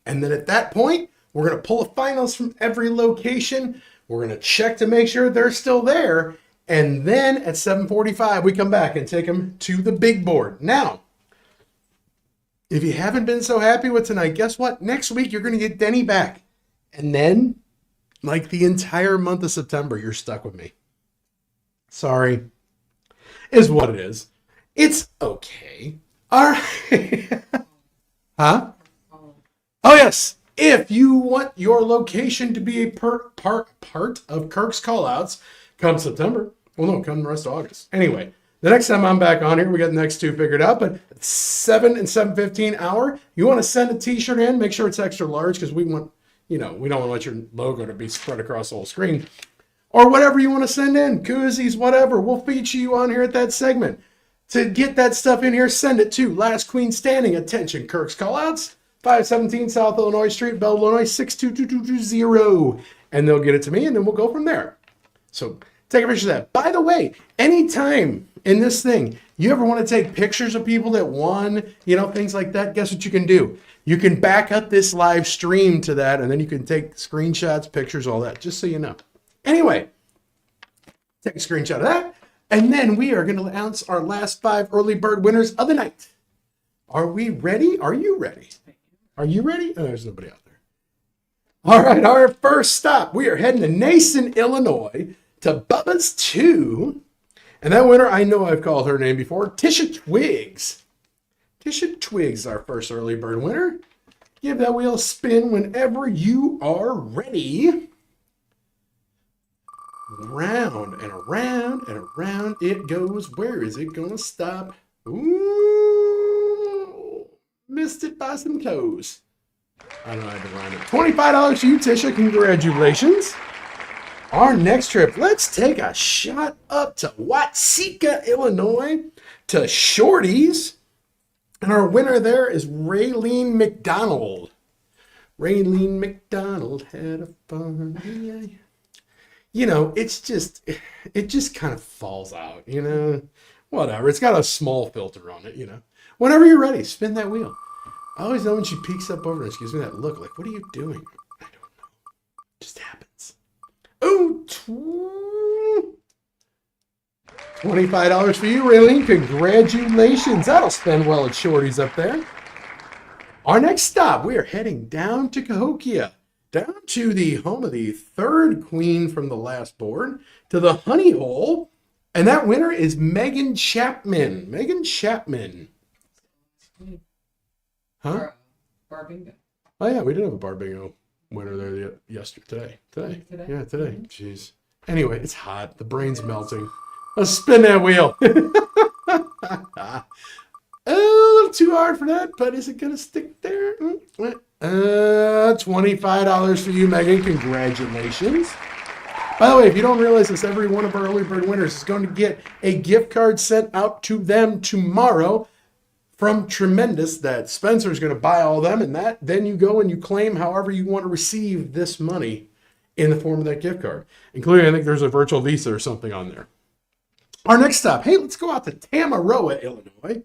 [SPEAKER 1] And then at that point, we're going to pull the finals from every location. We're going to check to make sure they're still there. And then at 7:45, we come back and take them to the big board. Now, if you haven't been so happy with tonight, guess what? Next week, you're going to get Denny back. And then, like the entire month of September, you're stuck with me. Sorry. Is what it is. It's okay. All right. Huh? Oh, yes. If you want your location to be a part of Kirk's Callouts come September, well, no, come the rest of August. Anyway, the next time I'm back on here, we got the next 2 figured out, but 7 and 7:15 hour, you want to send a t-shirt in, make sure it's extra large because we want, we don't want your logo to be spread across the whole screen. Or whatever you want to send in, koozies, whatever. We'll feature you on here at that segment. To get that stuff in here, send it to Last Queen Standing. Attention, Kirk's Callouts, 517 South Illinois Street, Belleville, Illinois, 62220. And they'll get it to me, and then we'll go from there. So take a picture of that. By the way, anytime in this thing, you ever want to take pictures of people that won, things like that, guess what you can do? You can back up this live stream to that, and then you can take screenshots, pictures, all that, just so you know. Anyway, take a screenshot of that, and then we are going to announce our last 5 early bird winners of the night. Are we ready? Are you ready? Are you ready? Oh, there's nobody out there. All right, our first stop. We are heading to Nason, Illinois, to Bubba's 2. And that winner, I know I've called her name before, Tisha Twiggs. Tisha Twiggs is our first early bird winner. Give that wheel a spin whenever you are ready. Round and around and around it goes. Where is it going to stop? Ooh, missed it by some toes. I don't know how to rhyme it. $25 to you, Tisha. Congratulations. Our next trip, let's take a shot up to Watseka, Illinois, to Shorty's. And our winner there is Raylene McDonald. Raylene McDonald had a fun day. It just kind of falls out, whatever. It's got a small filter on it, Whenever you're ready, spin that wheel. I always know when she peeks up over and she gives me that look, like, what are you doing? I don't know. It just happens. Oh, $25 for you, Raylene. Congratulations. That'll spend well at Shorty's up there. Our next stop, we are heading down to Cahokia. Down to the home of the 3rd queen from the last board, to the Honey Hole. And that winner is Megan Chapman. Megan Chapman. Huh?
[SPEAKER 2] Bar bingo.
[SPEAKER 1] Oh, yeah, we did have a bar bingo winner there yesterday. Today. Yeah, today. Jeez. Anyway, it's hot. The brain's melting. Let's spin that wheel. A little too hard for that, but is it going to stick there? $25 for you, Megan. Congratulations. By the way, if you don't realize this, every one of our early bird winners is going to get a gift card sent out to them tomorrow from Tremendous that Spencer is going to buy all of them, and then you go and you claim however you want to receive this money in the form of that gift card, including I think there's a virtual Visa or something on there. Our next stop, hey, let's go out to Tamaroa, Illinois,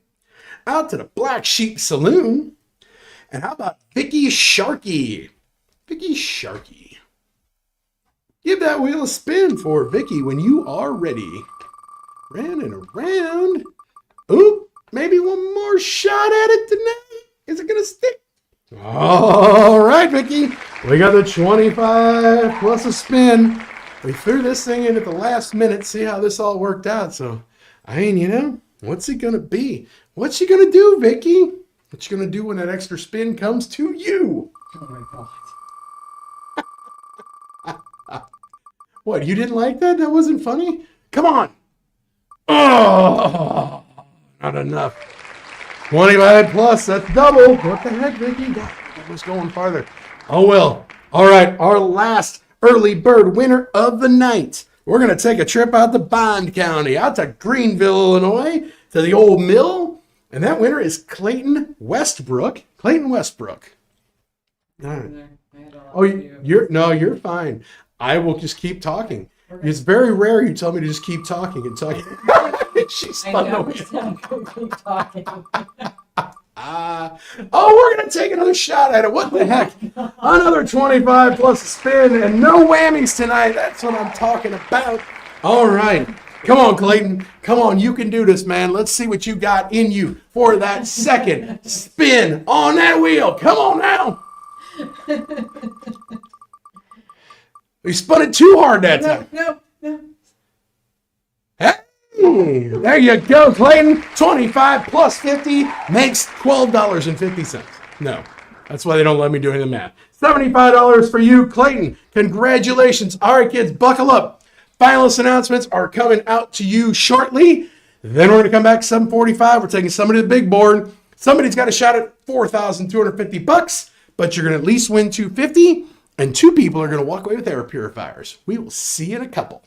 [SPEAKER 1] out to the Black Sheep Saloon. And how about Vicky Sharkey? Vicky Sharkey. Give that wheel a spin for Vicky when you are ready. Round and around. Oop, maybe one more shot at it tonight. Is it going to stick? All right, Vicky. We got the 25 plus a spin. We threw this thing in at the last minute, see how this all worked out. So, what's it going to be? What's she going to do, Vicky? What you going to do when that extra spin comes to you?
[SPEAKER 2] Oh my God.
[SPEAKER 1] What, you didn't like that? That wasn't funny? Come on. Oh, not enough. 25 plus, that's double. What the heck, Vicky? God, that was going farther. Oh, well. All right, our last early bird winner of the night. We're going to take a trip out to Bond County, out to Greenville, Illinois, to the old mill. And that winner is Clayton Westbrook. Clayton Westbrook. All right. Oh, you're fine. I will just keep talking.
[SPEAKER 2] Okay.
[SPEAKER 1] It's very rare you tell me to just keep talking and talking. She
[SPEAKER 2] I
[SPEAKER 1] spun the
[SPEAKER 2] know.
[SPEAKER 1] wheel.
[SPEAKER 2] Keep talking.
[SPEAKER 1] Oh, we're going to take another shot at it. What the heck? Another 25 plus a spin and no whammies tonight. That's what I'm talking about. All right. Come on, Clayton. Come on. You can do this, man. Let's see what you got in you for that second spin on that wheel. Come on now. You spun it too hard that time.
[SPEAKER 2] No.
[SPEAKER 1] Hey, there you go, Clayton. 25 plus 50 makes $12.50. No, that's why they don't let me do any of the math. $75 for you, Clayton. Congratulations. All right, kids, buckle up. Finalist announcements are coming out to you shortly. Then we're going to come back 7:45. We're taking somebody to the big board. Somebody's got a shot at $4,250, but you're going to at least win $250, and 2 people are going to walk away with air purifiers. We will see you in a couple.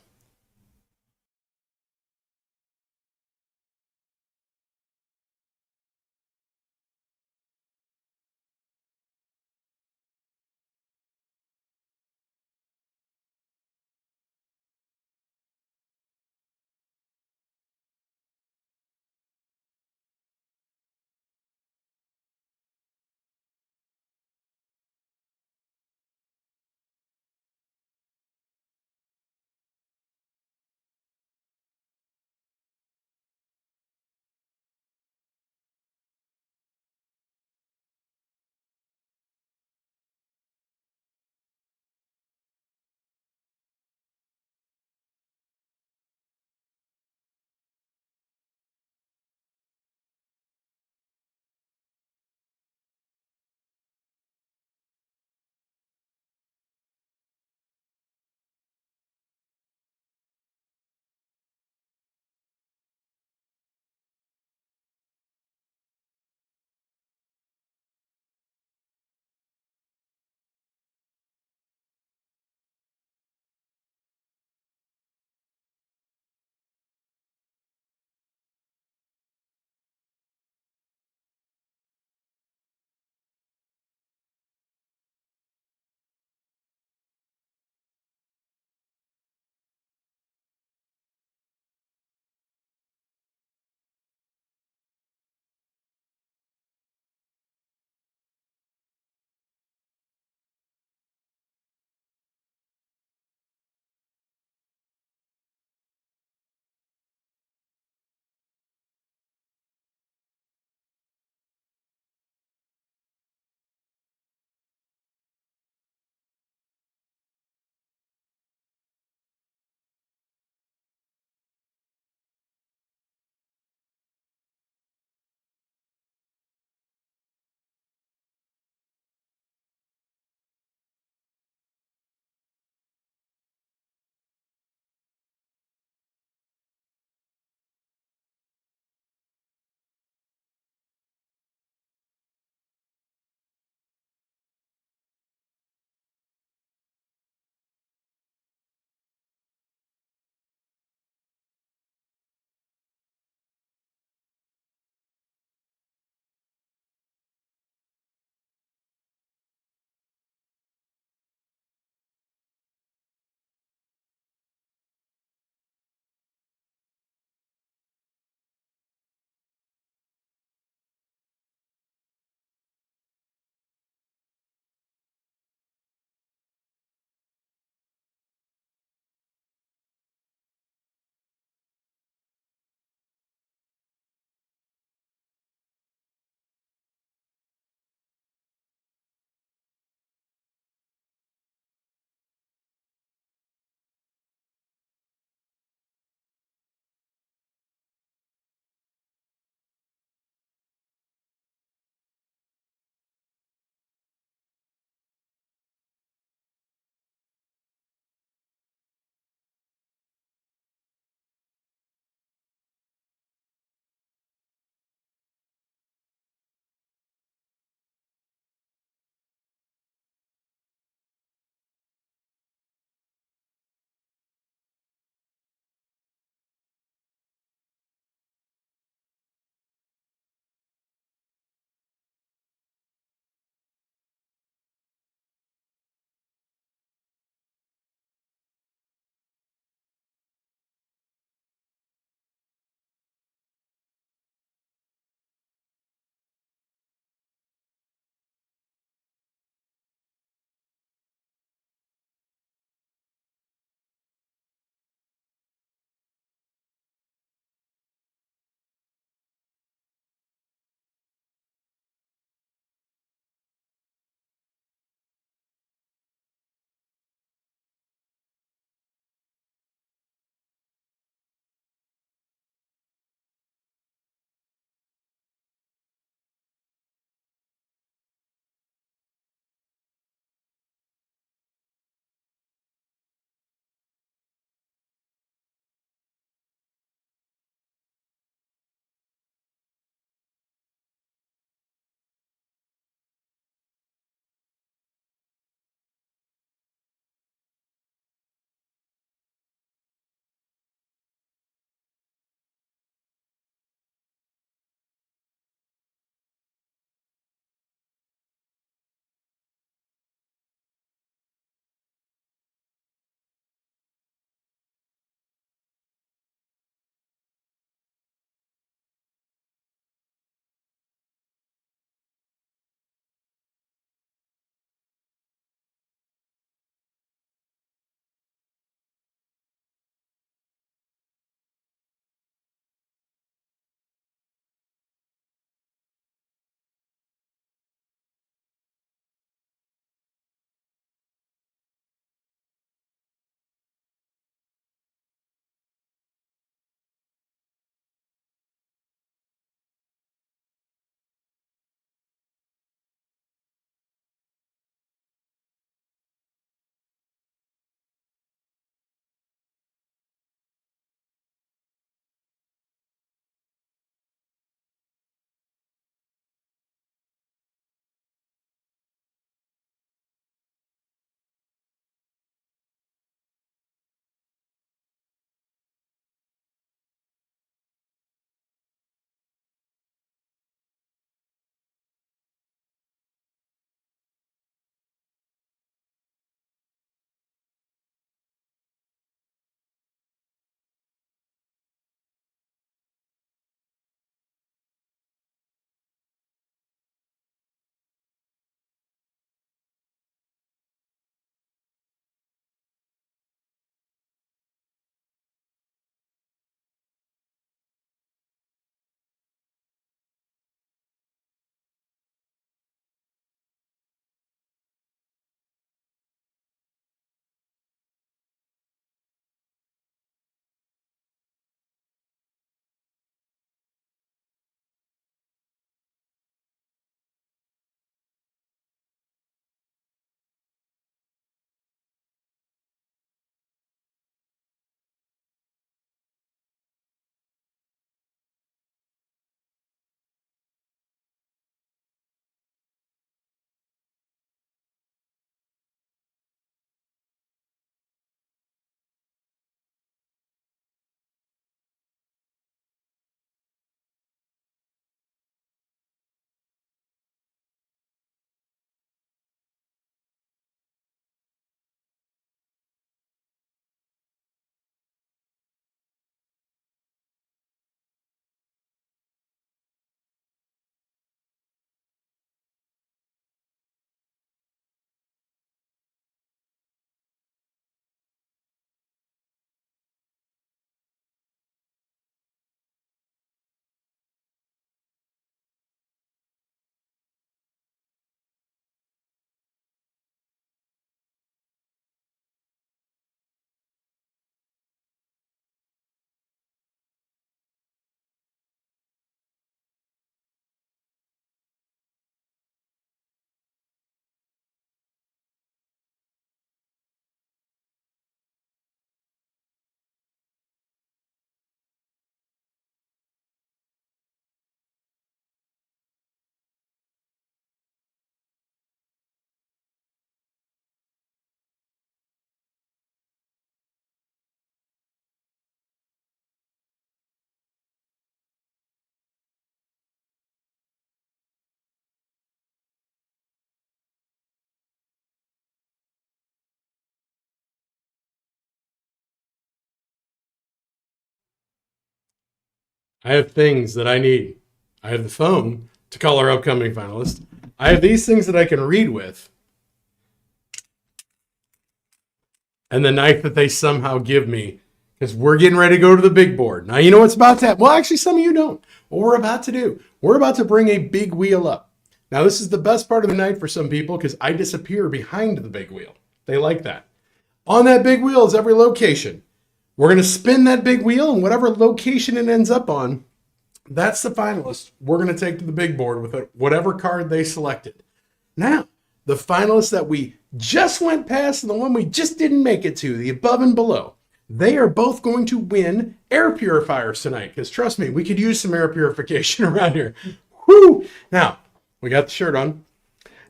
[SPEAKER 1] I have things that I need. I have the phone to call our upcoming finalist. I have these things that I can read with. And the knife that they somehow give me, because we're getting ready to go to the big board. Now, you know what's about to happen? Well, actually, some of you don't. What we're about to do, we're about to bring a big wheel up. Now, this is the best part of the night for some people because I disappear behind the big wheel. They like that. On that big wheel is every location. We're going to spin that big wheel, and whatever location it ends up on, that's the finalist we're going to take to the big board with whatever card they selected. Now, the finalists that we just went past and the one we just didn't make it to, the above and below, they are both going to win air purifiers tonight. Because trust me, we could use some air purification around here. Whoo! Now, we got the shirt on.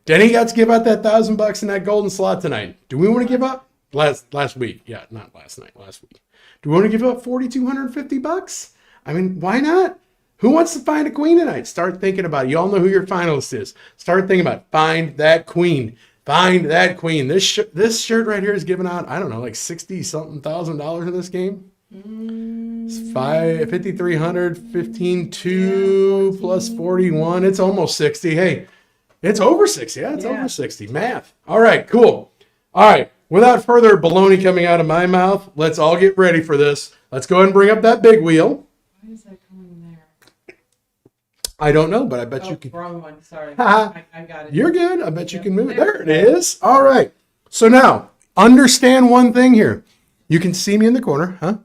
[SPEAKER 1] Denny got to give out that $1,000 in that golden slot tonight. Do we want to give up? Last week. Yeah, not last night, last week. Do we want to give up $4,250? I mean, why not? Who wants to find a queen tonight? Start thinking about it. You all know who your finalist is. Start thinking about it. Find that queen. Find that queen. This shirt right here is giving out, I don't know, like 60-something thousand dollars in this game. It's 5,300, 15,200 plus 41. It's almost 60. Hey, it's over 60. Yeah, it's over 60. Math. All right, cool. All right. Without further baloney coming out of my mouth, let's all get ready for this. Let's go ahead and bring up that big wheel.
[SPEAKER 2] Why is that coming there?
[SPEAKER 1] I don't know, but I bet you can.
[SPEAKER 2] Wrong one. Sorry. I got it.
[SPEAKER 1] You're good. I bet you can move it. There it is. All right. So now, understand one thing here. You can see me in the corner, huh?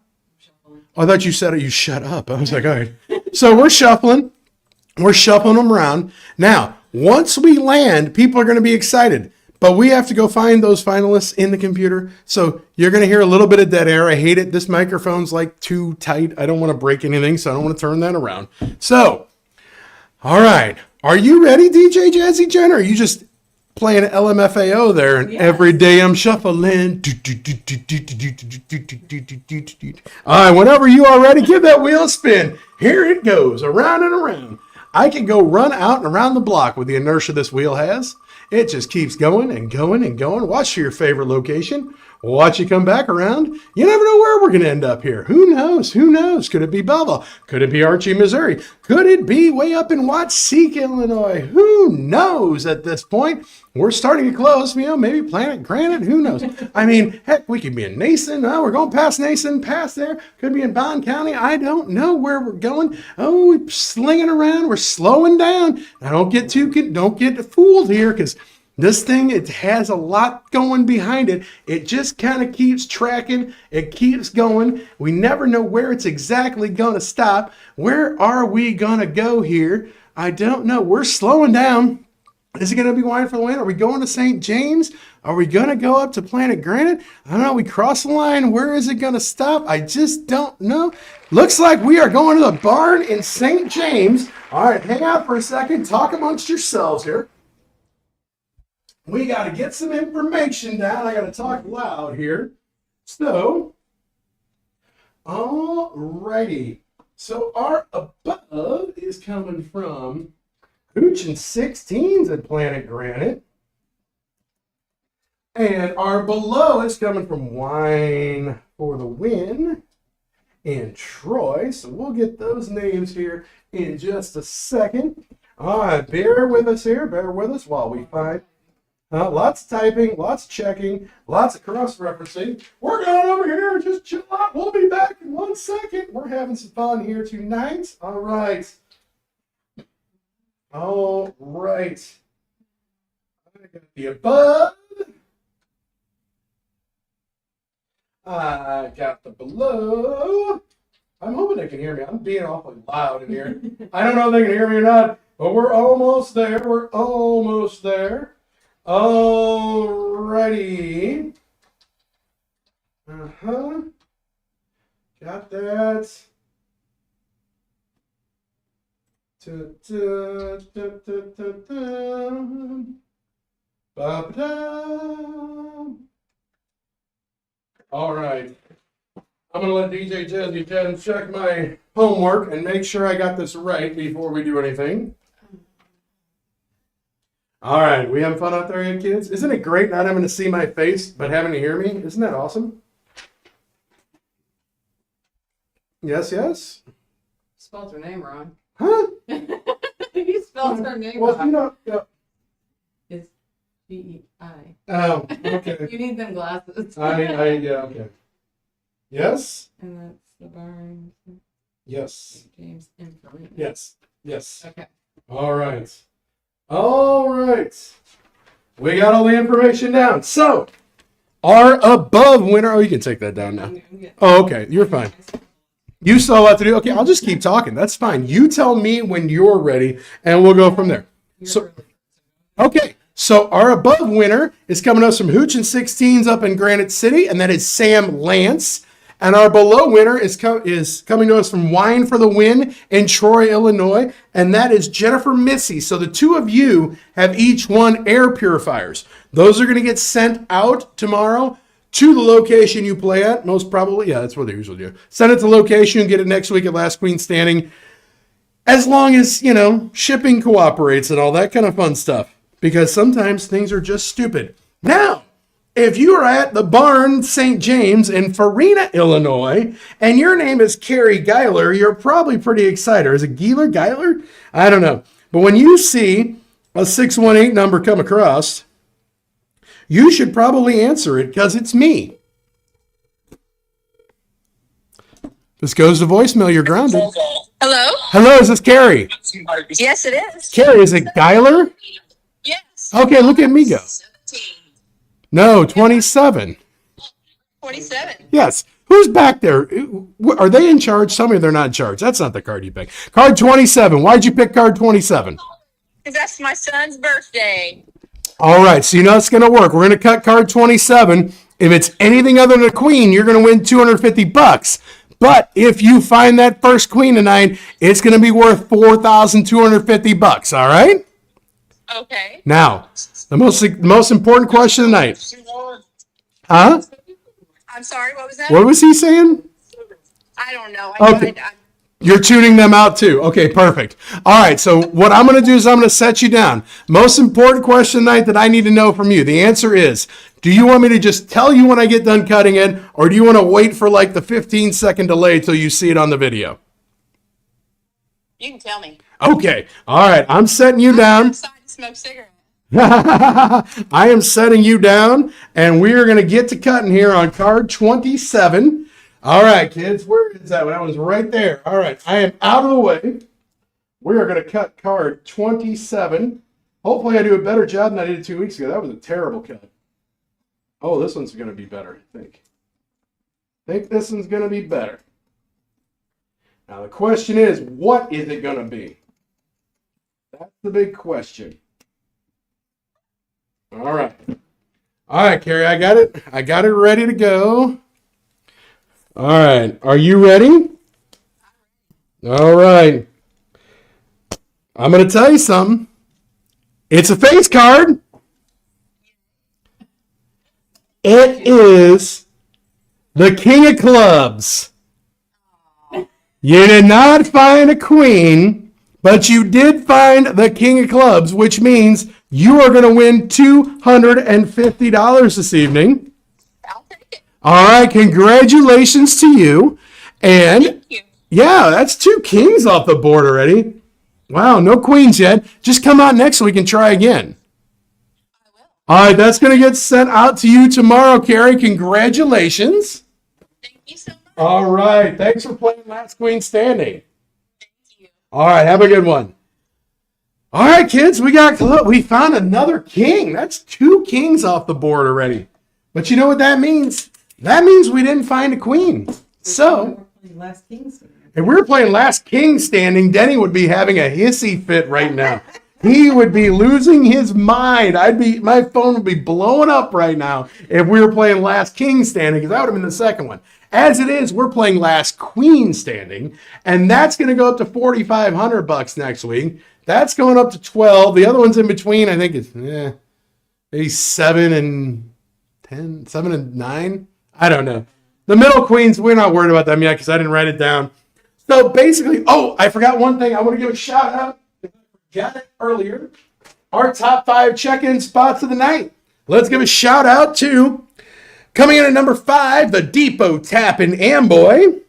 [SPEAKER 1] I thought you said it. You shut up. I was like, all right. So we're shuffling. We're shuffling them around. Now, once we land, people are going to be excited. But we have to go find those finalists in the computer. So you're going to hear a little bit of dead air. I hate it. This microphone's like too tight. I don't want to break anything, so I don't want to turn that around. So, all right. Are you ready, DJ Jazzy Jen? Or are you just playing LMFAO there and every day I'm shuffling? All right. Whenever you are ready, give that wheel a spin. Here it goes, around and around. I can go run out and around the block with the inertia this wheel has. It just keeps going and going and going. Watch for your favorite location. Watch it come back around. You never know where we're going to end up here. Who knows? Who knows? Could it be Belleville? Could it be Archie, Missouri? Could it be way up in Watseka, Illinois? Who knows at this point? We're starting to close, maybe Planet Granite. Who knows? I mean, heck, we could be in Nason. Oh, we're going past Nason, past there. Could be in Bond County. I don't know where we're going. Oh, we're slinging around. We're slowing down. Now, don't get fooled here because this thing, it has a lot going behind it. It just kind of keeps tracking. It keeps going. We never know where it's exactly going to stop. Where are we going to go here? I don't know. We're slowing down. Is it going to be wide for the win? Are we going to St. James? Are we going to go up to Planet Granite? I don't know. We cross the line. Where is it going to stop? I just don't know. Looks like we are going to the barn in St. James. All right, hang out for a second. Talk amongst yourselves here. We got to get some information down. I got to talk loud here. So, all righty. So our above is coming from Hooch and 16s at Planet Granite. And our below is coming from Wine for the Win in Troy. So we'll get those names here in just a second. All right, bear with us here. Bear with us while we find... lots of typing, lots of checking, lots of cross-referencing. We're going over here. Just chill out. We'll be back in 1 second. We're having some fun here tonight. All right. All right. I got the above. I got the below. I'm hoping they can hear me. I'm being awfully loud in here. I don't know if they can hear me or not, but we're almost there. We're almost there. Alrighty. Got that. All right. I'm going to let DJ Jazzy Jen check my homework and make sure I got this right before we do anything. All right, we having fun out there yet, kids? Isn't it great not having to see my face, but having to hear me? Isn't that awesome? Yes, yes?
[SPEAKER 2] spelled her name wrong.
[SPEAKER 1] Huh?
[SPEAKER 2] You spelled her name
[SPEAKER 1] Well,
[SPEAKER 2] wrong.
[SPEAKER 1] yeah.
[SPEAKER 2] It's G-E-I.
[SPEAKER 1] Oh, okay.
[SPEAKER 2] You need them glasses.
[SPEAKER 1] Yeah, okay. Yes?
[SPEAKER 2] And that's the Barnes,
[SPEAKER 1] Yes.
[SPEAKER 2] James, and Farina.
[SPEAKER 1] Yes. Yes.
[SPEAKER 2] Okay.
[SPEAKER 1] All right. All right. We got all the information down. So, our above winner. Oh, you can take that down now.
[SPEAKER 2] I'm good.
[SPEAKER 1] Oh, okay. You're fine. You still have a lot to do. Okay, I'll just keep talking. That's fine. You tell me when you're ready, and we'll go from there.
[SPEAKER 2] You're
[SPEAKER 1] So,
[SPEAKER 2] early.
[SPEAKER 1] okay. So our above winner is coming us from Hooch and 16s up in Granite City, and that is Sam Lance. And our below winner is coming to us from Wine for the Win in Troy, Illinois, and that is Jennifer Missy. So the two of you have each won air purifiers. Those are going to get sent out tomorrow to the location you play at. Most probably, yeah, that's what they usually do. Send it to the location, get it next week at Last Queen Standing. As long as, shipping cooperates and all that kind of fun stuff. Because sometimes things are just stupid. Now, if you are at the Barn St. James in Farina, Illinois, and your name is Carrie Geiler, you're probably pretty excited. Is it Geiler? I don't know. But when you see a 618 number come across, you should probably answer it because it's me. This goes to voicemail. You're grounded.
[SPEAKER 3] Hello?
[SPEAKER 1] Hello, is this Carrie?
[SPEAKER 3] Yes, it is.
[SPEAKER 1] Carrie, is it Geiler?
[SPEAKER 3] Yes.
[SPEAKER 1] Okay, look at me go.
[SPEAKER 3] 17.
[SPEAKER 1] No, 27.
[SPEAKER 3] 27.
[SPEAKER 1] Yes. Who's back there? Are they in charge? Tell me they're not in charge. That's not the card you picked. Card 27. Why'd you pick card 27?
[SPEAKER 3] Because that's my son's birthday.
[SPEAKER 1] All right, so you know it's going to work. We're going to cut card 27. If it's anything other than a queen, you're going to win $250. But if you find that first queen tonight, it's going to be worth $4,250. All right?
[SPEAKER 3] Okay.
[SPEAKER 1] Now, the most important question tonight. Huh?
[SPEAKER 3] I'm sorry, what was that?
[SPEAKER 1] What was he saying?
[SPEAKER 3] I don't know.
[SPEAKER 1] Okay. You're tuning them out too. Okay, perfect. All right, so what I'm going to do is I'm going to set you down. Most important question tonight that I need to know from you. The answer is, do you want me to just tell you when I get done cutting it, or do you want to wait for like the 15-second delay till you see it on the video?
[SPEAKER 3] You can tell me.
[SPEAKER 1] Okay. All right, I'm setting you down.
[SPEAKER 3] I'm outside to smoke cigarettes.
[SPEAKER 1] I am setting you down, and we are going to get to cutting here on card 27. All right, kids, where is that? That one's right there. All right, I am out of the way. We are going to cut card 27. Hopefully I do a better job than I did 2 weeks ago. That was a terrible cut. Oh, this one's going to be better, I think. I think this one's going to be better. Now, the question is, what is it going to be? That's the big question. All right. All right, Carrie, I got it. I got it ready to go. All right. Are you ready? All right. I'm going to tell you something. It's a face card. It is the King of Clubs. You did not find a queen, but you did find the King of Clubs, which means you are going to win $250 this evening.
[SPEAKER 3] I'll take it.
[SPEAKER 1] All right, congratulations to you. And
[SPEAKER 3] Thank you.
[SPEAKER 1] yeah, that's 2 kings off the board already. Wow, no queens yet. Just come out next week and try again.
[SPEAKER 3] I will.
[SPEAKER 1] All right, that's going to get sent out to you tomorrow, Carrie. Congratulations.
[SPEAKER 3] Thank you so much.
[SPEAKER 1] All right, thanks for playing Last Queen Standing.
[SPEAKER 3] Thank you.
[SPEAKER 1] All right, have a good one. All right, kids, we found another king. That's 2 kings off the board already. But you know what that means? That means we didn't find a queen. So,
[SPEAKER 2] Last King's.
[SPEAKER 1] if we were playing Last King Standing, Denny would be having a hissy fit right now. He would be losing his mind. My phone would be blowing up right now if we were playing Last King Standing, because that would have been the second one. As it is, we're playing Last Queen Standing, and that's going to go up to $4,500 next week. That's going up to 12. The other one's in between. I think it's maybe 7 and 10, 7 and 9. I don't know. The middle queens, we're not worried about them yet because I didn't write it down. So basically, I forgot one thing. I want to give a shout out. Got it earlier. Our top 5 check-in spots of the night. Let's give a shout out to, coming in at number 5, the Depot Tap in Amboy.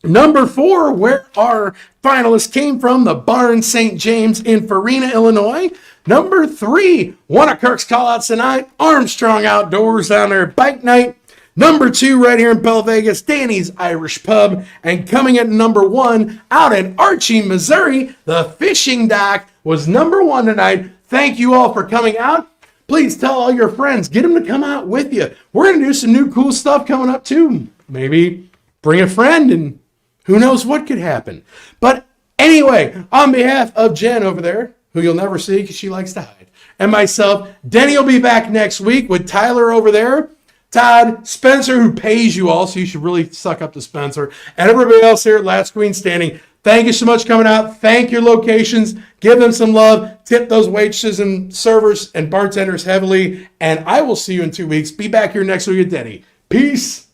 [SPEAKER 1] Number 4, where our finalists came from, the Barn St. James in Farina, Illinois. Number 3, one of Kirk's callouts tonight, Armstrong Outdoors down there at Bike Night. Number 2, right here in Bell Vegas, Danny's Irish Pub. And coming at number 1, out in Archie, Missouri, the Fishing Dock was number 1 tonight. Thank you all for coming out. Please tell all your friends, get them to come out with you. We're going to do some new cool stuff coming up too. Maybe bring a friend and who knows what could happen. But anyway, on behalf of Jen over there, who you'll never see because she likes to hide, and myself, Denny will be back next week with Tyler over there, Todd, Spencer, who pays you all, so you should really suck up to Spencer, and everybody else here at Last Queen Standing. Thank you so much for coming out. Thank your locations. Give them some love. Tip those waitresses and servers and bartenders heavily. And I will see you in 2 weeks. Be back here next week at Denny. Peace.